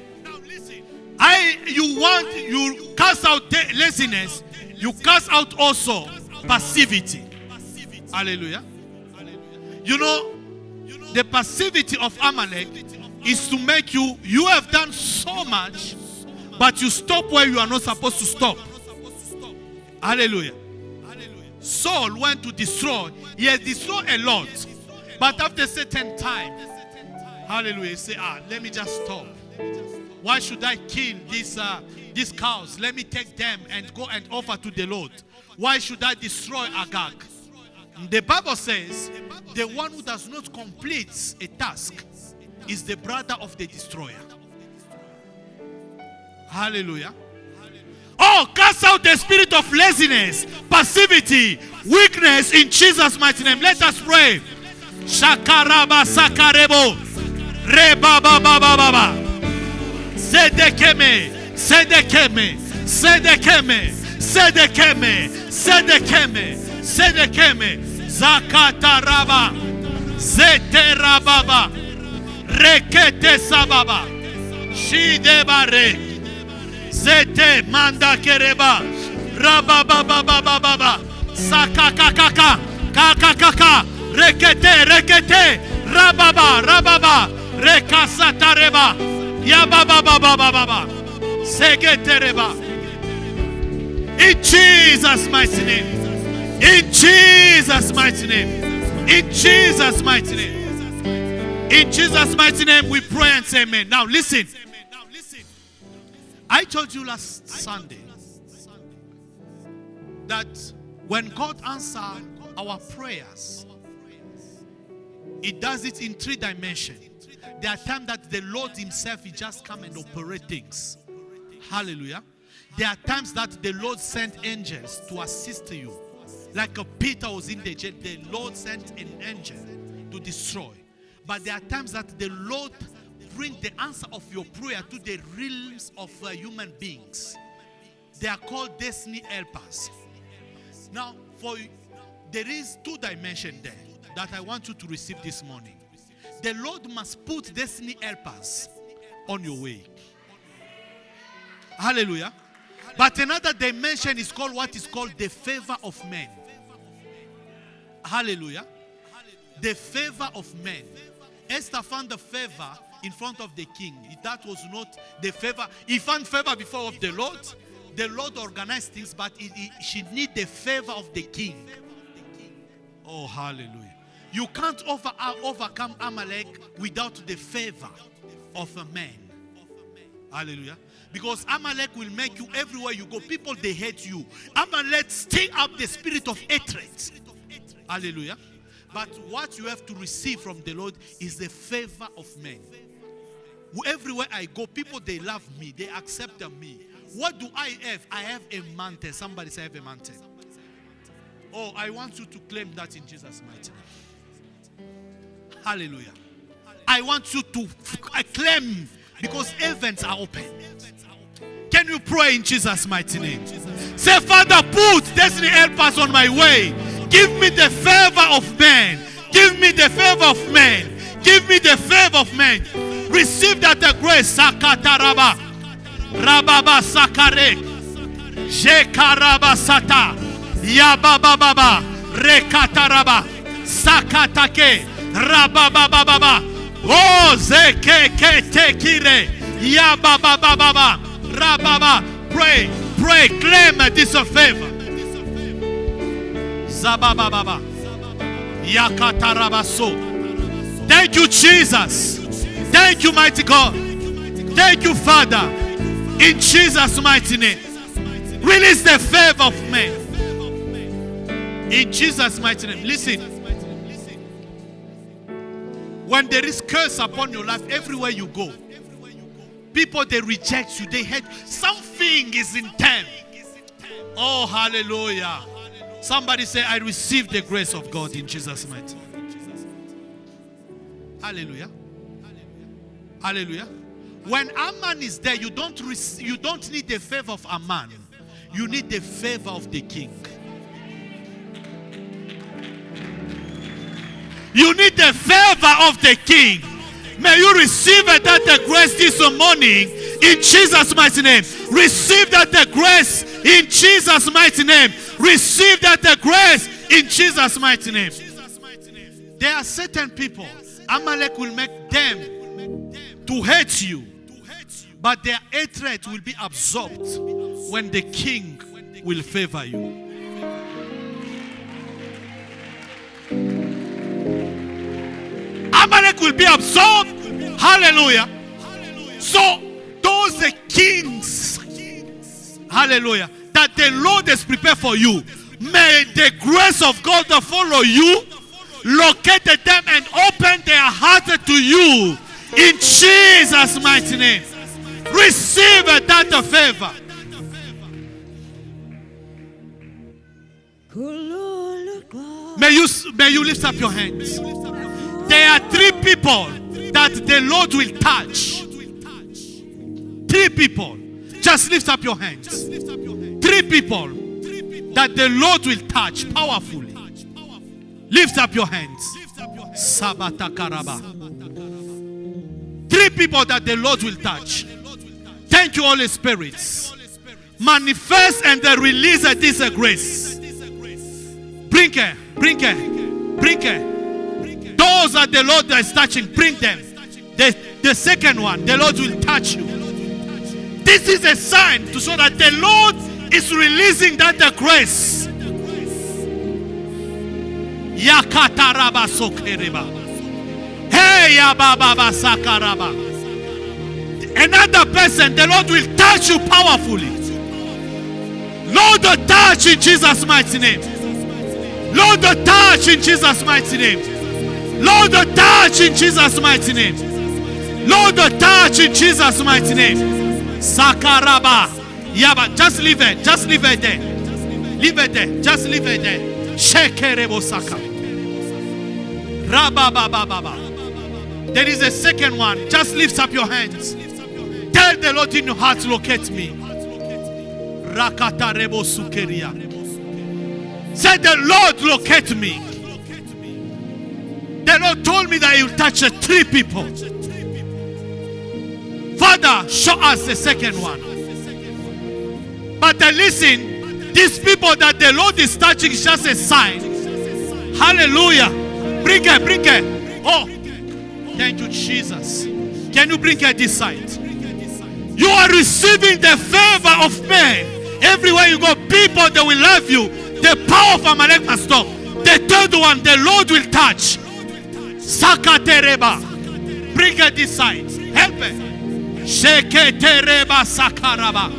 you cast out laziness, you cast out also passivity. Hallelujah. You know, the passivity of Amalek is to make you have done so much, but you stop where you are not supposed to stop. Hallelujah. Saul went to destroy. He has destroyed a lot. But after a certain time, hallelujah, he said, let me just stop. Why should I kill these cows? Let me take them and go and offer to the Lord. Why should I destroy Agag? The Bible says, the one who does not complete a task is the brother of the destroyer. Hallelujah. Oh, cast out the spirit of laziness, passivity, weakness in Jesus' mighty name. Let us pray. Shakaraba sakarebo. Reba baba baba. Sedekeme. Sedekeme. Sedekeme. Sedekeme. Sedekeme. Sedekeme. Zakataraba. Zeterababa. Rekete sababa. Shidebare. Zete manda kereba. Rababa baba baba. Sakakakaka. Kakakaka. Rekete, rekete. Rababa, rababa. Rekasata reba. Yababa, baba, baba. Segete reba. In Jesus' mighty name. In Jesus' mighty name. In Jesus' mighty name. In Jesus' mighty name we pray and say amen. Now listen. I told you last Sunday that when God answers our prayers, He does it in 3 dimensions. There are times that the Lord Himself, He just come and operate things. Hallelujah. There are times that the Lord sent angels to assist you. Like Peter was in the jail, the Lord sent an angel to destroy. But there are times that the Lord brings the answer of your prayer to the realms of human beings. They are called destiny helpers. Now, there is 2 dimensions there that I want you to receive this morning. The Lord must put destiny helpers on your way. Hallelujah. But another dimension is called what is called the favor of men. Hallelujah. The favor of men. Esther found the favor in front of the king. That was not the favor. He found favor before of the Lord. The Lord organized things, but she need the favor of the king. Oh, hallelujah. You can't overcome Amalek without the favor of a man. Hallelujah. Because Amalek will make you, everywhere you go, people, they hate you. Amalek stir up the spirit of hatred. Hallelujah. But what you have to receive from the Lord is the favor of men. Everywhere I go, people, they love me. They accept me. What do I have? I have a mantle. Somebody say I have a mantle. Oh, I want you to claim that in Jesus' mighty name. Hallelujah. I want you to claim, because heavens are open. Can you pray in Jesus' mighty name? Say, Father, put destiny helpers on my way. Give me the favor of men. Give me the favor of men. Give me the favor of men. Receive that grace. Sakataraba. Rababa sakare. Jekaraba sata. Yababa. Rekataraba. Sakatake. Rababa. Oh, zeke tekire. Yababa. Rababa. Pray. Claim this favor. Zababa. Yakatarabaso. Thank you, Jesus. Thank you, mighty God. Thank you, Father. In Jesus' mighty name. Release the favor of men. In Jesus' mighty name. Listen. When there is curse upon your life, everywhere you go, people, they reject you. They hate you. Something is in them. Oh, hallelujah. Somebody say, I receive the grace of God in Jesus' mighty name. Hallelujah. Hallelujah. When Aman is there, you don't need the favor of Aman. You need the favor of the king. You need the favor of the king. May you receive that grace this morning in Jesus' mighty name. Receive that grace in Jesus' mighty name. Receive that grace in Jesus' mighty name. There are certain people, Amalek will make them to hate you, but their hatred will be absorbed when the king will favor you. Amalek will be absorbed. Hallelujah. So those the kings, hallelujah, that the Lord has prepared for you, may the grace of God follow you, locate them and open their heart to you in Jesus' mighty name. Receive that favor. May you lift up your hands. There are 3 people that the Lord will touch. 3 people. Just lift up your hands. 3 people that the Lord will touch powerfully. Lift up your hands. Sabata Karaba. 3 people that the Lord will touch. Thank you, Holy Spirit. Manifest and release this grace. Bring her. those that the Lord is touching, bring them. The second one, the Lord will touch you. This is a sign to show that the Lord is releasing that the grace. Yakataraba sokereba. Hey yababa sakaraba. Another person, the Lord will touch you powerfully. Lord, the touch in Jesus' mighty name. Lord, the touch in Jesus' mighty name. Lord, the touch in Jesus' mighty name. Lord, the touch in Jesus' mighty name. Sakaraba. Yaba. Just leave it. Just leave it there. Leave it there. Just leave it there. Shekerebo saka. Rababababa. There is a second one. Just lift up your hands. Tell the Lord in your heart, locate me. Rakata rebo sukeria. Say, the Lord locate me. The Lord told me that He will touch 3 people. Father, show us the second one. But listen, these people that the Lord is touching is just a sign. Hallelujah. Bring her, bring her. Oh, thank you, Jesus. Can you bring her this side? You are receiving the favor of men. Everywhere you go, people, they will love you. The power of Amalek must stop. The third one, the Lord will touch. Sakatereba. Bring her this side. Help her. Sheketereba sakaraba.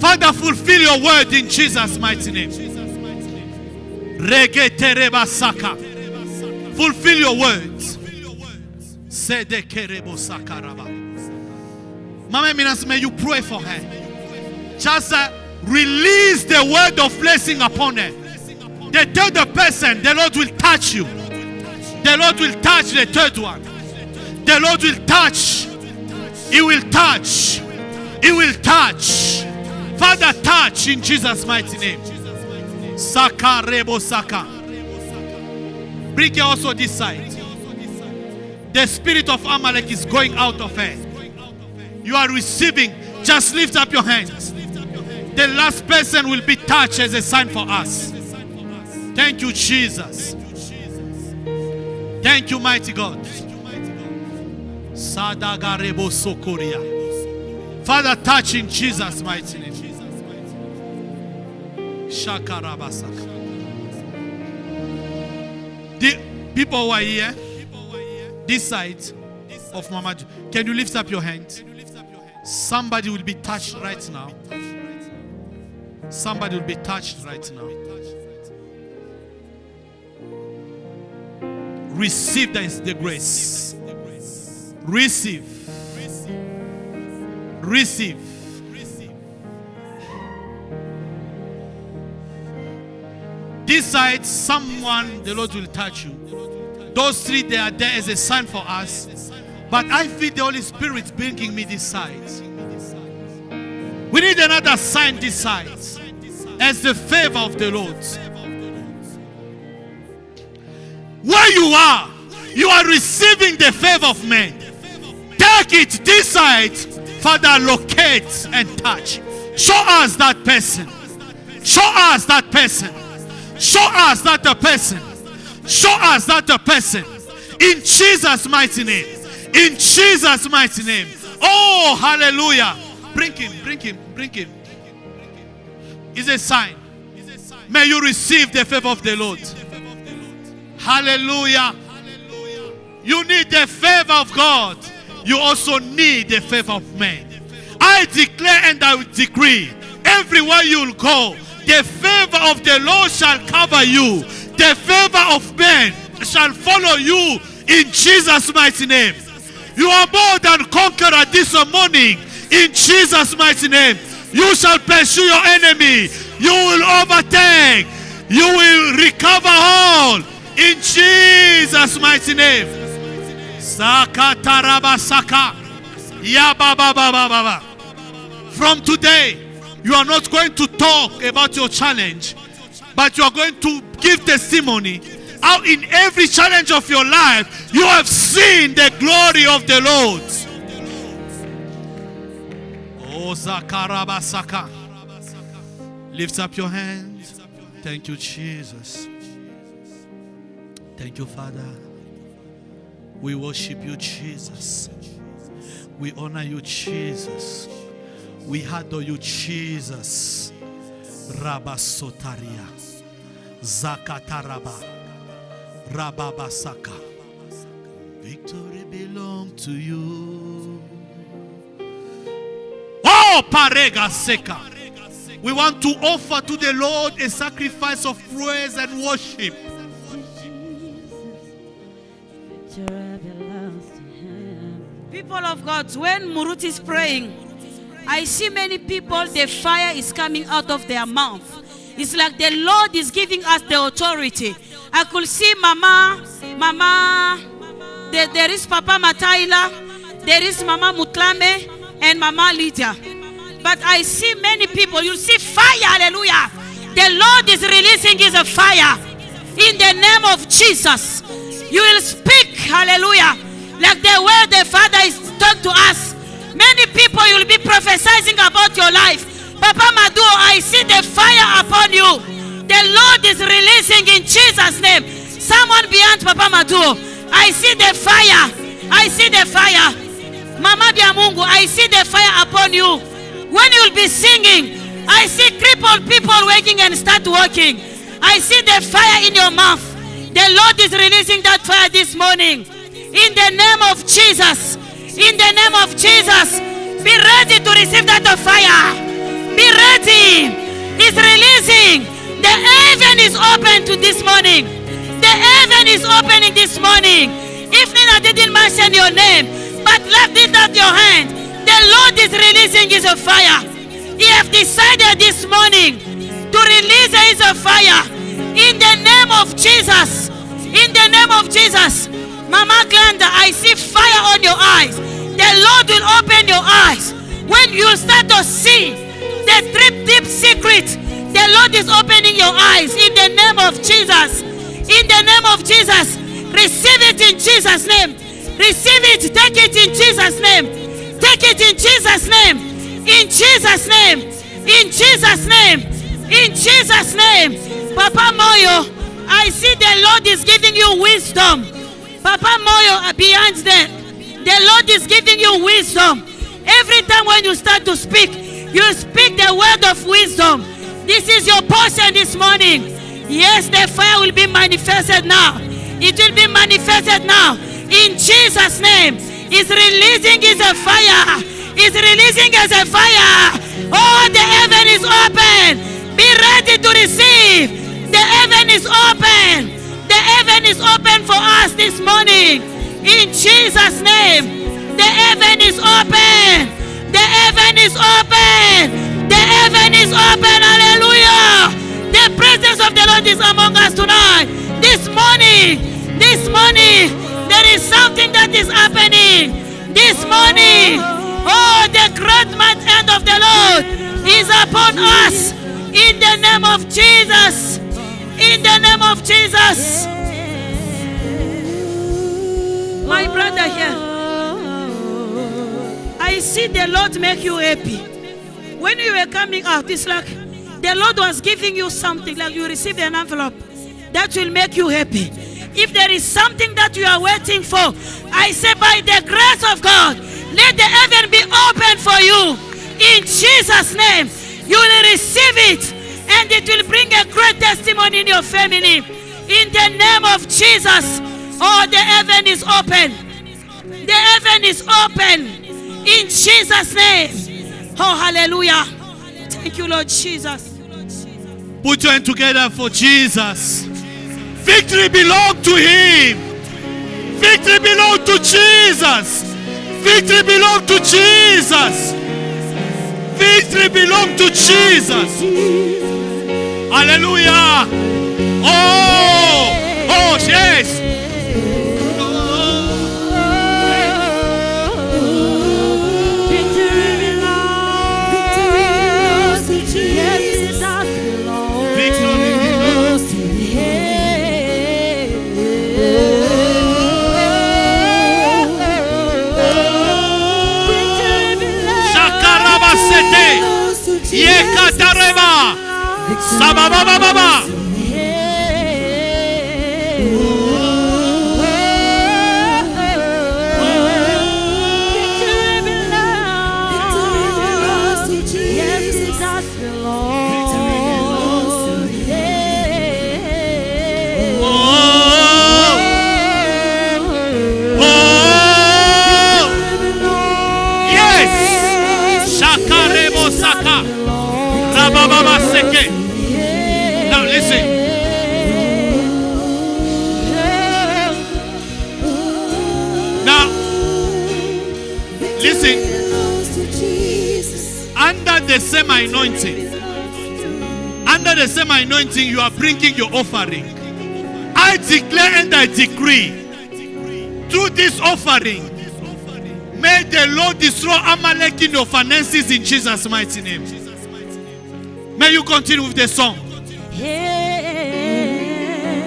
Father, fulfill your word in Jesus' mighty name. Regetereba saka. Fulfill your words. Sedekerebo sakaraba. Mama Minas, may you pray for her. Just release the word of blessing upon her. The third person, the Lord will touch you. The Lord will touch the third one. The Lord will touch. He will touch. He will touch. Father, touch in Jesus' mighty name. Saka rebo saka. Bring her also this side. The spirit of Amalek is going out of her. You are receiving. Just lift up your hands. The last person will be touched as a sign for us. Thank you, Jesus. Thank you, mighty God. Sadagarebo sokoria. Father, touch in Jesus' mighty name. Shakarabasaka. The people who are here, this side of Mama, can you lift up your hand? Somebody will be touched right now. Somebody will be touched right now. Receive the grace. Receive. Receive. This side, someone, the Lord will touch you. Those 3, they are there as a sign for us. But I feel the Holy Spirit bringing me this side. We need another sign this side. As the favor of the Lord. Where you are receiving the favor of men. Take it this side. Father, locate and touch. Show us that person. Show us that person. Show us that the person. Show us that the person. In Jesus' mighty name. In Jesus' mighty name. Oh, hallelujah. Bring him, bring him, bring him. It's a sign. May you receive the favor of the Lord. Hallelujah. You need the favor of God. You also need the favor of men. I declare and I will decree, everywhere you will go, the favor of the Lord shall cover you. The favor of men shall follow you in Jesus' mighty name. You are more than conqueror this morning in Jesus' mighty name. You shall pursue your enemy. You will overtake. You will recover all in Jesus' mighty name. Saka taraba saka. Ya baba baba baba. From today, you are not going to talk about your challenge, but you are going to give testimony how in every challenge of your life you have seen the glory of the Lord. Oh, Zakaraba Saka. Lift up your hands. Thank you, Jesus. Thank you, Father. We worship you, Jesus. We honor you, Jesus. We adore you, Jesus. Rabasotaria. Zakataraba. Rababasaka. Victory belongs to you. Oh, Parega Seka. We want to offer to the Lord a sacrifice of praise and worship. People of God, when Murut is praying, I see many people, the fire is coming out of their mouth. It's like the Lord is giving us the authority. I could see Mama, there is Papa Mataila, there is Mama Mutlame, and Mama Lydia. But I see many people, you see fire, hallelujah. The Lord is releasing his fire in the name of Jesus. You will speak, hallelujah, like the way the Father is talking to us. Many people, you will be prophesying about your life. Papa Madu, I see the fire upon you. The Lord is releasing in Jesus' name. Someone beyond Papa Madu, I see the fire. I see the fire. Mama Biamungu, I see the fire upon you. When you'll be singing, I see crippled people waking and start walking. I see the fire in your mouth. The Lord is releasing that fire this morning. In the name of Jesus. In the name of Jesus. Be ready to receive that fire. Be ready. He's releasing. The heaven is open to this morning. The heaven is opening this morning. If Nina didn't mention your name, but left it at your hand, the Lord is releasing his fire. He has decided this morning to release his fire in the name of Jesus. In the name of Jesus. Mama Glenda, I see fire on your eyes. The Lord will open your eyes. When you start to see the deep secret, the Lord is opening your eyes in the name of Jesus. In the name of Jesus. Receive it in Jesus' name. Receive it. Take it in Jesus' name. Take it in Jesus' name. In Jesus' name. In Jesus' name. In Jesus' name. Papa Moyo, I see the Lord is giving you wisdom. Papa Moyo, beyond them, the Lord is giving you wisdom. Every time when you start to speak, you speak the word of wisdom. This is your portion this morning. Yes, the fire will be manifested now. It will be manifested now. In Jesus' name. Is releasing his fire. Is releasing his fire. Oh, the heaven is open. Be ready to receive. The heaven is open. The heaven is open for us this morning. In Jesus' name. The heaven is open. The heaven is open. The heaven is open. Hallelujah. The presence of the Lord is among us tonight. This morning. This morning. There is something that is happening this morning. Oh, the great mighty hand of the Lord is upon us. In the name of Jesus. In the name of Jesus. My brother here, I see the Lord make you happy. When you were coming out, it's like the Lord was giving you something, like you received an envelope that will make you happy. If there is something that you are waiting for, I say by the grace of God, let the heaven be open for you. In Jesus' name, you will receive it, and it will bring a great testimony in your family. In the name of Jesus, oh, the heaven is open. The heaven is open. In Jesus' name. Oh, hallelujah. Thank you, Lord Jesus. Put your hand together for Jesus. Victory belongs to him. Victory belongs to Jesus. Victory belongs to Jesus. Victory belongs to Jesus. Hallelujah. Oh, yes. Yekatareva Sababa Baba. does belong. Oh, yes. Shakarebo Saka. Rabababa Seke. Now listen. Now, listen. Under the same anointing, you are bringing your offering. I declare and I decree, through this offering, may the Lord destroy Amalek in your finances in Jesus' mighty name. May you continue with the song.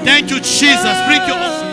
Thank you, Jesus. Bring your offering.